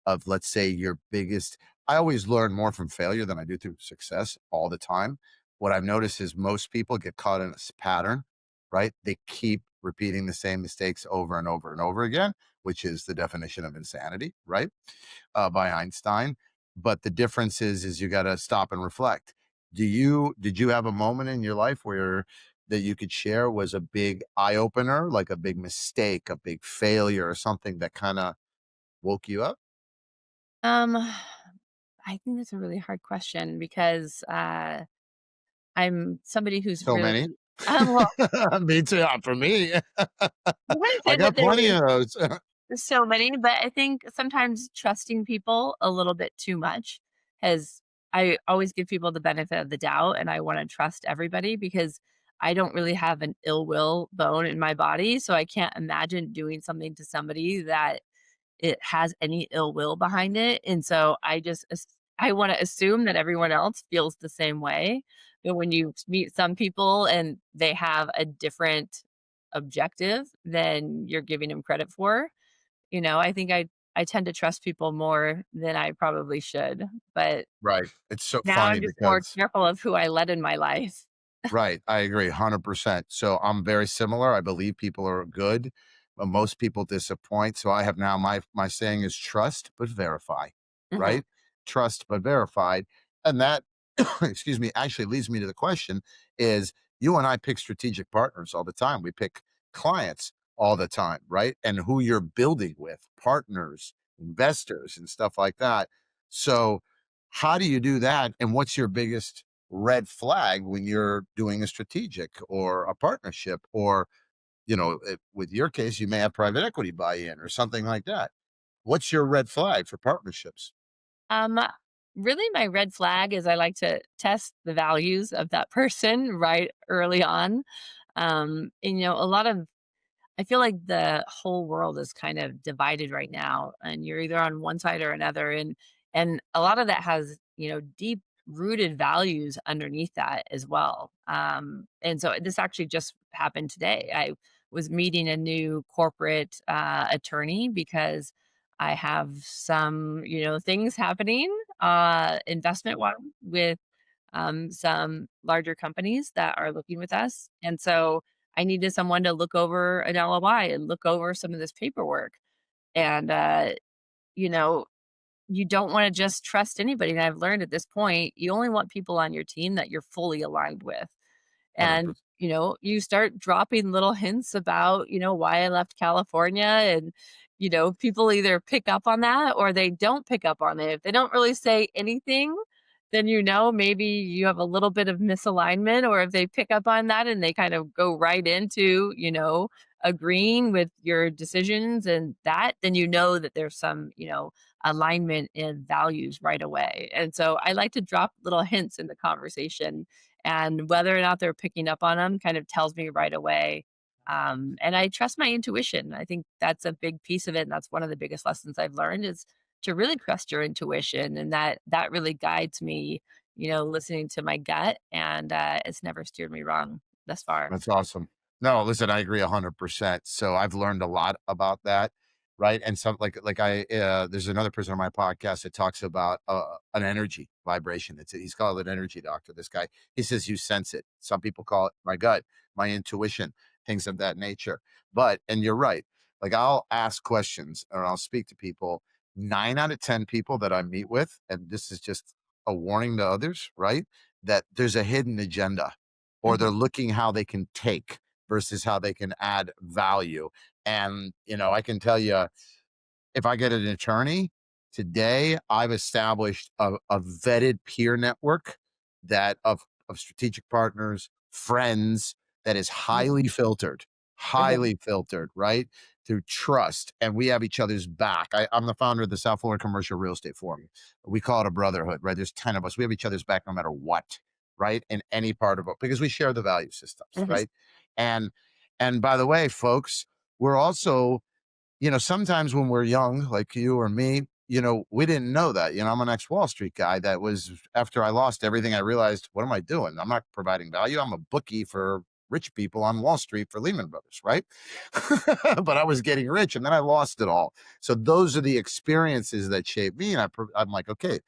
Speaker 2: of, let's say, your biggest? I always learn more from failure than I do through success all the time. What I've noticed is most people get caught in a pattern, right? They keep repeating the same mistakes over and over and over again, which is the definition of insanity, right? By Einstein. But the difference is you got to stop and reflect. Did you have a moment in your life where that you could share was a big eye opener, like a big mistake, a big failure, or something that kind of woke you up?
Speaker 3: Um, I think that's a really hard question because I'm somebody who's
Speaker 2: So many.
Speaker 3: really well,
Speaker 2: Me too. For me,
Speaker 3: I wouldn't
Speaker 2: I
Speaker 3: say that
Speaker 2: got
Speaker 3: there
Speaker 2: plenty
Speaker 3: is
Speaker 2: of those.
Speaker 3: so many, but I think sometimes trusting people a little bit too much has I always give people the benefit of the doubt and I want to trust everybody because I don't really have an ill will bone in my body. So I can't imagine doing something to somebody that it has any ill will behind it, and so I wanna assume that everyone else feels the same way, but when you meet some people and they have a different objective than you're giving them credit for, I think I tend to trust people more than I probably should, but
Speaker 2: Right. It's so
Speaker 3: now
Speaker 2: funny
Speaker 3: I'm just more
Speaker 2: because
Speaker 3: careful of who I let in my life.
Speaker 2: right, I agree 100%. So I'm very similar. I believe people are good, but most people disappoint. So I have now my saying is trust but verify,
Speaker 3: Mhm,
Speaker 2: right? Trust but verified. And that excuse me, actually leads me to the question is you and I pick strategic partners all the time. We pick clients all the time, right? And who you're building with, partners, investors and stuff like that. So how do you do that? And what's your biggest red flag when you're doing a strategic or a partnership or with your case you may have private equity buy-in or something like that. What's your red flag for partnerships?
Speaker 3: um, really my red flag is I like to test the values of that person right early on, and, a lot of I feel like the whole world is kind of divided right now, and you're either on one side or another, and a lot of that has, deep rooted values underneath that as well. And so this actually just happened today. I was meeting a new corporate attorney because I have some, things happening investment wise with some larger companies that are looking with us. And so I needed someone to look over an LOI and look over some of this paperwork. And, you know, you don't want to just trust anybody. And I've learned at this point, you only want people on your team that you're fully aligned with. And,
Speaker 2: 100%.
Speaker 3: you start dropping little hints about, why I left California and, people either pick up on that or they don't pick up on it. If they don't really say anything, then maybe you have a little bit of misalignment, or if they pick up on that and they kind of go right into, agreeing with your decisions and that, then that there's some, alignment in values right away. And so I like to drop little hints in the conversation, and whether or not they're picking up on them kind of tells me right away. And I trust my intuition. I think that's a big piece of it. And that's one of the biggest lessons I've learned is to really trust your intuition. And that really guides me, listening to my gut. And it's never steered me wrong thus far.
Speaker 2: That's awesome. No, listen, I agree 100%. So I've learned a lot about that, right? And some there's another person on my podcast that talks about an energy vibration. He's called an energy doctor. This guy, he says you sense it. Some people call it my gut, my intuition, things of that nature. And you're right. Like I'll ask questions or I'll speak to people. 9 out of 10 people that I meet with, and this is just a warning to others, right? That there's a hidden agenda or they're
Speaker 3: Hmm.
Speaker 2: looking how they can take versus how they can add value. And, I can tell you, if I get an attorney today, I've established a vetted peer network that of strategic partners, friends that is
Speaker 3: Hmm.
Speaker 2: highly filtered, right? Through trust. And we have each other's back. I'm the founder of the South Florida Commercial Real Estate Forum. We call it a brotherhood, right? There's 10 of us. We have each other's back no matter what, right? In any part of it, because we share the value systems,
Speaker 3: Hmm.
Speaker 2: right? And and by the way, folks, we're also sometimes when we're young, like you or me, we didn't know that. I'm an ex Wall Street guy that was after I lost everything, I realized, what am I doing? I'm not providing value. I'm a bookie for rich people on Wall Street for Lehman Brothers, right? But I was getting rich and then I lost it all. So those are the experiences that shape me. And I'm like, okay,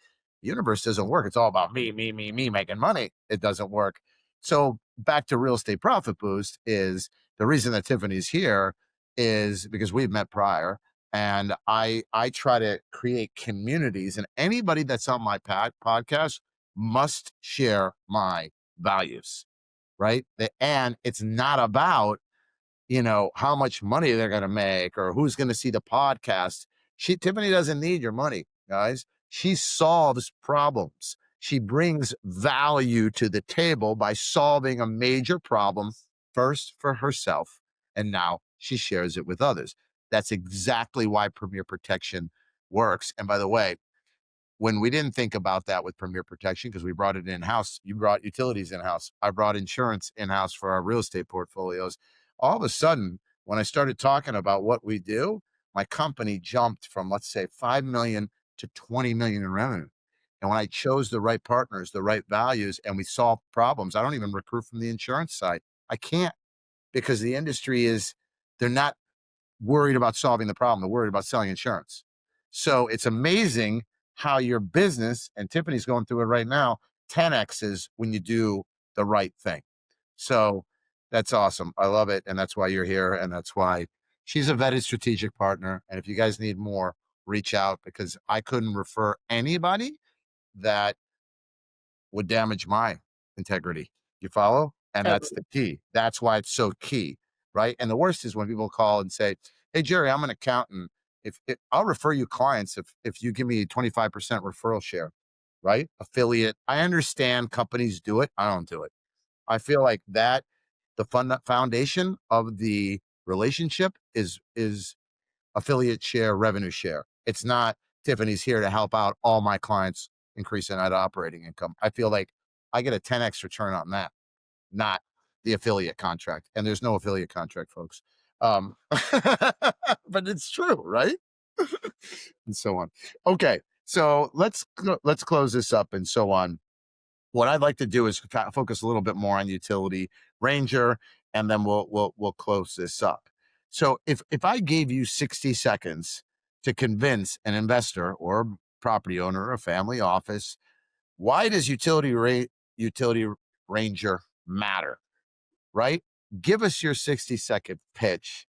Speaker 2: the universe doesn't work. It's all about me making money. It doesn't work. So back to real estate profit boost is the reason that Tiffany's here is because we've met prior and I try to create communities and anybody that's on my podcast must share my values, right? And it's not about, how much money they're going to make or who's going to see the podcast. Tiffany doesn't need your money. guys. She solves problems. She brings value to the table by solving a major problem first for herself, and now she shares it with others. That's exactly why Premier Protection works. And by the way, when we didn't think about that with Premier Protection, because we brought it in-house, you brought utilities in-house, I brought insurance in-house for our real estate portfolios. All of a sudden, when I started talking about what we do, my company jumped from, let's say, 5 million to 20 million in revenue. And when I chose the right partners, the right values, and we solved problems, I don't even recruit from the insurance side. I can't, because the industry is, they're not worried about solving the problem. They're worried about selling insurance. So it's amazing how your business, and Tiffany's going through it right now, 10X's when you do the right thing. So that's awesome. I love it. And that's why you're here. And that's why she's a vetted strategic partner. And if you guys need more, reach out, because I couldn't refer anybody that would damage my integrity. You follow? And that's the key. That's why it's so key, right? And the worst is when people call and say, "Hey, Jerry, I'm an accountant. If I'll refer you clients if you give me a 25% referral share," right? Affiliate. I understand companies do it. I don't do it. I feel like that the foundation of the relationship is affiliate share, revenue share. It's not Tiffany's here to help out all my clients increase their net operating income. I feel like I get a 10X return on that, not the affiliate contract. And there's no affiliate contract, folks. But it's true, right? And so on. Okay, so let's close this up and so on. What I'd like to do is focus a little bit more on utility ranger, and then we'll close this up. So if I gave you 60 seconds to convince an investor or property owner or a family office, why does utility ranger matter, right? Give us your 60-second pitch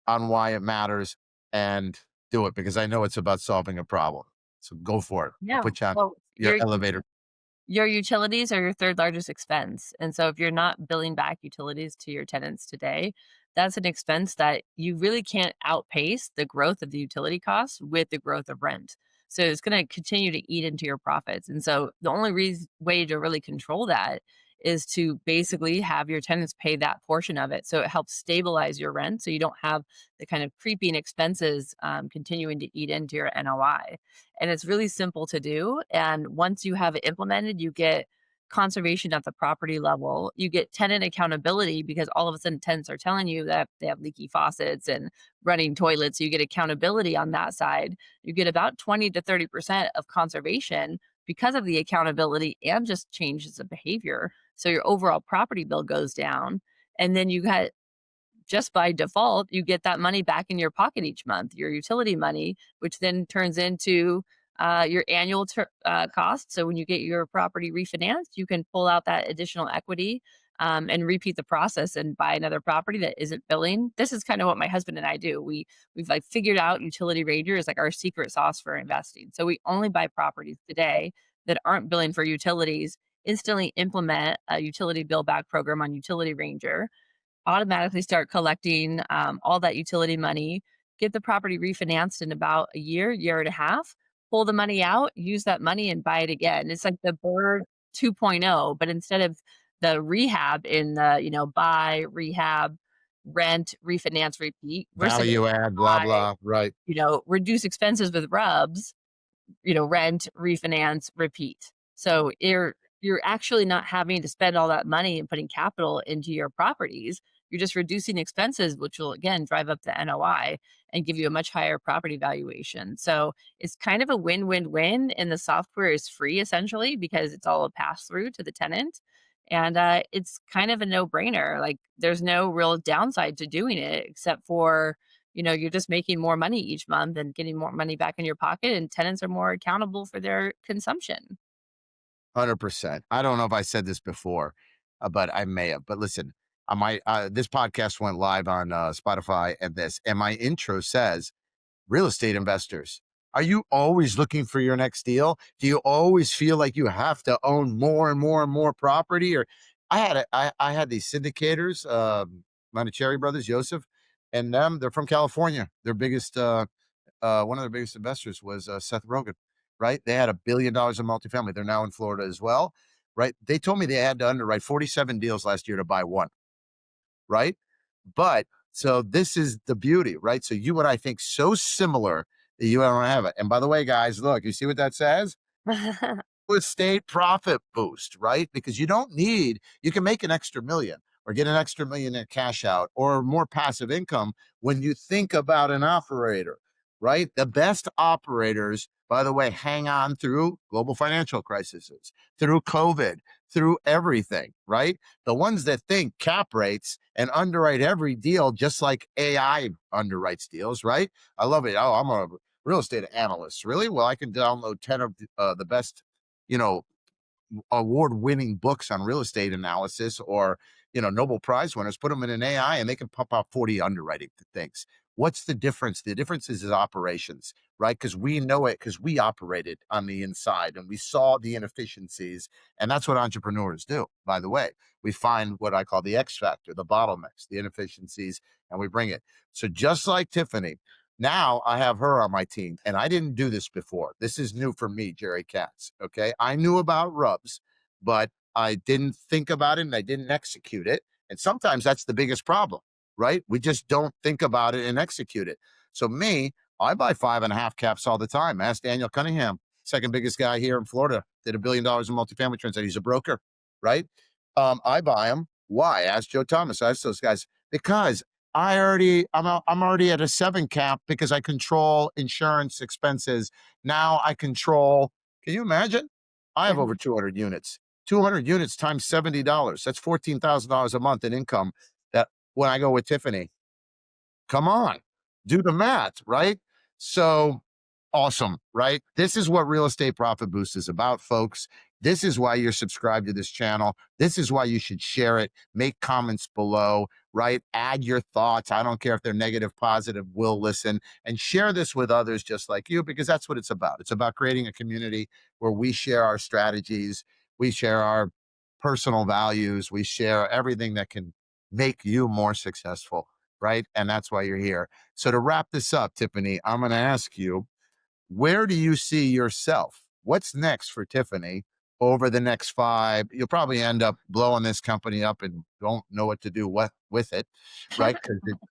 Speaker 2: on why it matters, and do it, because I know it's about solving a problem. So go for it. I'll
Speaker 3: Yeah.
Speaker 2: put you on
Speaker 3: Well,
Speaker 2: your elevator.
Speaker 3: your utilities are your third largest expense. And so if you're not billing back utilities to your tenants today, that's an expense that you really can't outpace the growth of the utility costs with the growth of rent. So it's going to continue to eat into your profits. And so the only way to really control that is to basically have your tenants pay that portion of it. So it helps stabilize your rent. So you don't have the kind of creeping expenses continuing to eat into your NOI. And it's really simple to do. And once you have it implemented, you get conservation at the property level. You get tenant accountability, because all of a sudden tenants are telling you that they have leaky faucets and running toilets. So you get accountability on that side. You get about 20 to 30% of conservation because of the accountability and just changes of behavior. So your overall property bill goes down. And then you got, just by default, you get that money back in your pocket each month, your utility money, which then turns into your annual cost. So when you get your property refinanced, you can pull out that additional equity and repeat the process and buy another property that isn't billing. This is kind of what my husband and I do. We've like figured out utility ranger is like our secret sauce for investing. So we only buy properties today that aren't billing for utilities, instantly implement a utility bill back program on Utility Ranger, automatically start collecting all that utility money, get the property refinanced in about a year and a half, pull the money out, use that money and buy it again. It's like the Bird 2.0, but instead of the rehab in the, buy, rehab, rent, refinance, repeat, we're saying
Speaker 2: Value add, blah, blah, right.
Speaker 3: reduce expenses with rubs, rent, refinance, repeat. So you're actually not having to spend all that money and putting capital into your properties. You're just reducing expenses, which will again drive up the NOI and give you a much higher property valuation. So it's kind of a win-win-win, and the software is free essentially because it's all a pass through to the tenant. And it's kind of a no-brainer. Like there's no real downside to doing it except for you're just making more money each month and getting more money back in your pocket, and tenants are more accountable for their consumption.
Speaker 2: 100%. I don't know if I said this before, but I may have. But listen, this podcast went live on Spotify and my intro says, real estate investors, are you always looking for your next deal? Do you always feel like you have to own more and more and more property? Or I had these syndicators, Cherry Brothers, Joseph, and they're from California. Their biggest one of their biggest investors was Seth Rogen, right? They had $1 billion in multifamily. They're now in Florida as well, right? They told me they had to underwrite 47 deals last year to buy one, right? But so this is the beauty, right? So you and I think so similar that you don't have it. And by the way, guys, look, you see what that says? Estate profit boost, right? Because you don't need, you can make an extra million or get an extra million in cash out or more passive income when you think about an operator, right? The best operators, by the way, hang on through global financial crises, through COVID, through everything, right? The ones that think cap rates and underwrite every deal just like AI underwrites deals, right? I love it. Oh, I'm a real estate analyst. Really? Well, I can download 10 of the best, you know, award-winning books on real estate analysis or, Nobel Prize winners, put them in an AI and they can pump out 40 underwriting things. What's the difference? The difference is operations, right? Because we know it because we operated on the inside and we saw the inefficiencies. And that's what entrepreneurs do, by the way. We find what I call the X factor, the bottlenecks, the inefficiencies, and we bring it. So just like Tiffany, now I have her on my team, and I didn't do this before. This is new for me, Jerry Katz. Okay. I knew about rubs, but I didn't think about it and I didn't execute it. And sometimes that's the biggest problem, right? We just don't think about it and execute it. So me, I buy 5.5 caps all the time. Ask Daniel Cunningham, second biggest guy here in Florida, did $1 billion in multifamily transactions. He's a broker, right? I buy them. Why? Ask Joe Thomas. I ask those guys because I'm already at a 7 cap because I control insurance expenses. Now I control, can you imagine? I have over 200 units. 200 units times $70. That's $14,000 a month in income that when I go with Tiffany, come on, do the math, right? So awesome, right? This is what Real Estate Profit Boost is about, folks. This is why you're subscribed to this channel. This is why you should share it. Make comments below, right? Add your thoughts. I don't care if they're negative, positive, we'll listen and share this with others just like you, because that's what it's about. It's about creating a community where we share our strategies, we share our personal values, we share everything that can make you more successful, right? And that's why you're here. So to wrap this up, Tiffany, I'm going to ask you, where do you see yourself? What's next for Tiffany over the next 5? You'll probably end up blowing this company up and don't know what to do with it, right?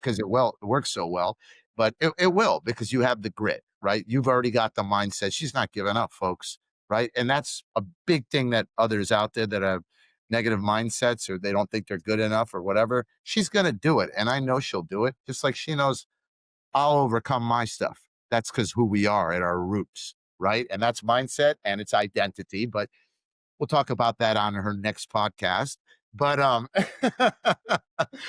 Speaker 2: Because it works so well, but it will, because you have the grit, right? You've already got the mindset. She's not giving up, folks, right? And that's a big thing that others out there that have negative mindsets or they don't think they're good enough or whatever, she's going to do it. And I know she'll do it, just like she knows I'll overcome my stuff. That's because who we are at our roots, right? And that's mindset and it's identity. But we'll talk about that on her next podcast. But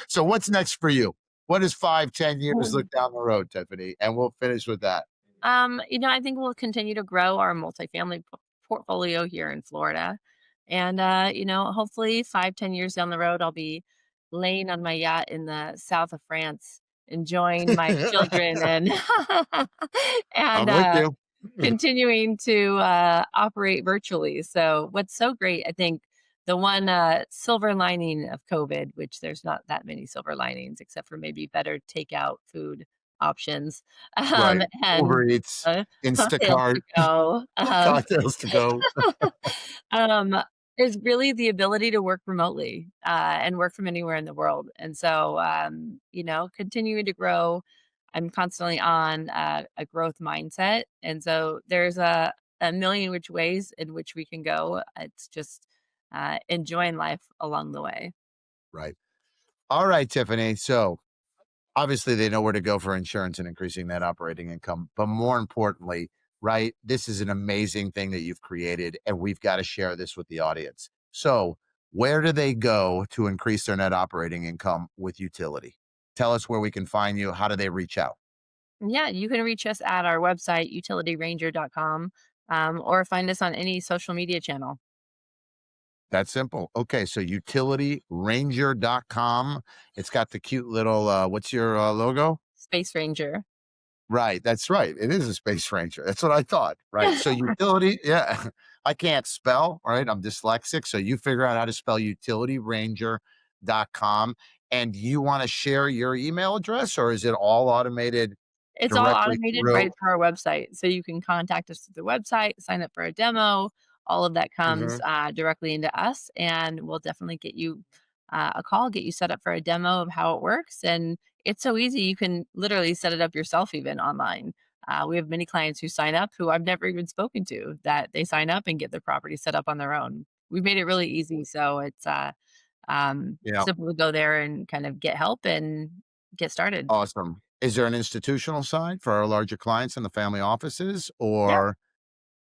Speaker 2: so what's next for you? What does 5-10 years look down the road, Tiffany? And we'll finish with that.
Speaker 3: I think we'll continue to grow our multifamily portfolio here in Florida. And hopefully 5-10 years down the road, I'll be laying on my yacht in the south of France, enjoying my children and
Speaker 2: I'm
Speaker 3: and
Speaker 2: with you.
Speaker 3: continuing to operate virtually. So what's so great, I think the one silver lining of COVID, which there's not that many silver linings except for maybe better takeout food options,
Speaker 2: Right.
Speaker 3: and
Speaker 2: Uber Eats,
Speaker 3: cocktails
Speaker 2: Instacart,
Speaker 3: to go.
Speaker 2: cocktails to go.
Speaker 3: um, is really the ability to work remotely and work from anywhere in the world. And so, continuing to grow, I'm constantly on a growth mindset. And so there's a million which ways in which we can go. It's just enjoying life along the way.
Speaker 2: Right. All right, Tiffany. So obviously they know where to go for insurance and increasing that operating income. But more importantly, right, this is an amazing thing that you've created and we've got to share this with the audience. So where do they go to increase their net operating income with utility? Tell us where we can find you. How do they reach out?
Speaker 3: Yeah, you can reach us at our website, utilityranger.com, or find us on any social media channel.
Speaker 2: That's simple. Okay, so utilityranger.com. It's got the cute little, what's your logo?
Speaker 3: Space Ranger.
Speaker 2: Right, that's right. It is a Space Ranger. That's what I thought, right? So utility, yeah, I can't spell, right? I'm dyslexic. So you figure out how to spell utilityranger.com. And you want to share your email address or is it all automated
Speaker 3: It's all
Speaker 2: directly
Speaker 3: automated
Speaker 2: through.
Speaker 3: right through our website. So you can contact us through the website, sign up for a demo. All of that comes
Speaker 2: Mhm.
Speaker 3: directly into us, and we'll definitely get you a call, get you set up for a demo of how it works. And it's so easy. You can literally set it up yourself, even online. We have many clients who sign up who I've never even spoken to, that they sign up and get their property set up on their own. We've made it really easy. So it's
Speaker 2: Yeah,
Speaker 3: simple to go there and kind of get help and get started.
Speaker 2: awesome. Is there an institutional side for our larger clients in the family offices,
Speaker 3: Yeah.
Speaker 2: or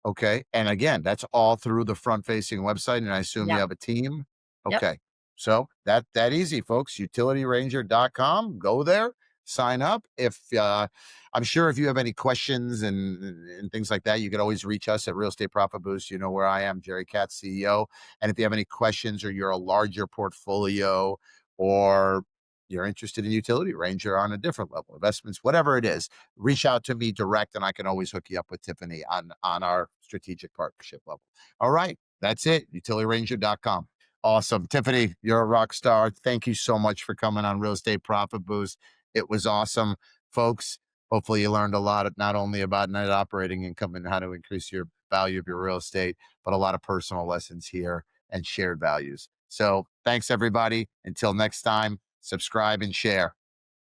Speaker 2: okay, and again, that's all through the front-facing website, and I assume you
Speaker 3: Yep.
Speaker 2: have a team?
Speaker 3: Yep.
Speaker 2: Okay. So that easy, folks, utilityranger.com. Go there, sign up. If I'm sure if you have any questions and things like that, you could always reach us at Real Estate Profit Boost. You know where I am, Jerry Katz, CEO. And if you have any questions or you're a larger portfolio or you're interested in Utility Ranger on a different level, investments, whatever it is, reach out to me direct, and I can always hook you up with Tiffany on our strategic partnership level. All right, that's it. utilityranger.com. Awesome. Tiffany, you're a rock star. Thank you so much for coming on Real Estate Profit Boost. It was awesome. Folks, hopefully you learned a lot, not only about net operating income and how to increase your value of your real estate, but a lot of personal lessons here and shared values. So thanks, everybody. Until next time, subscribe and share.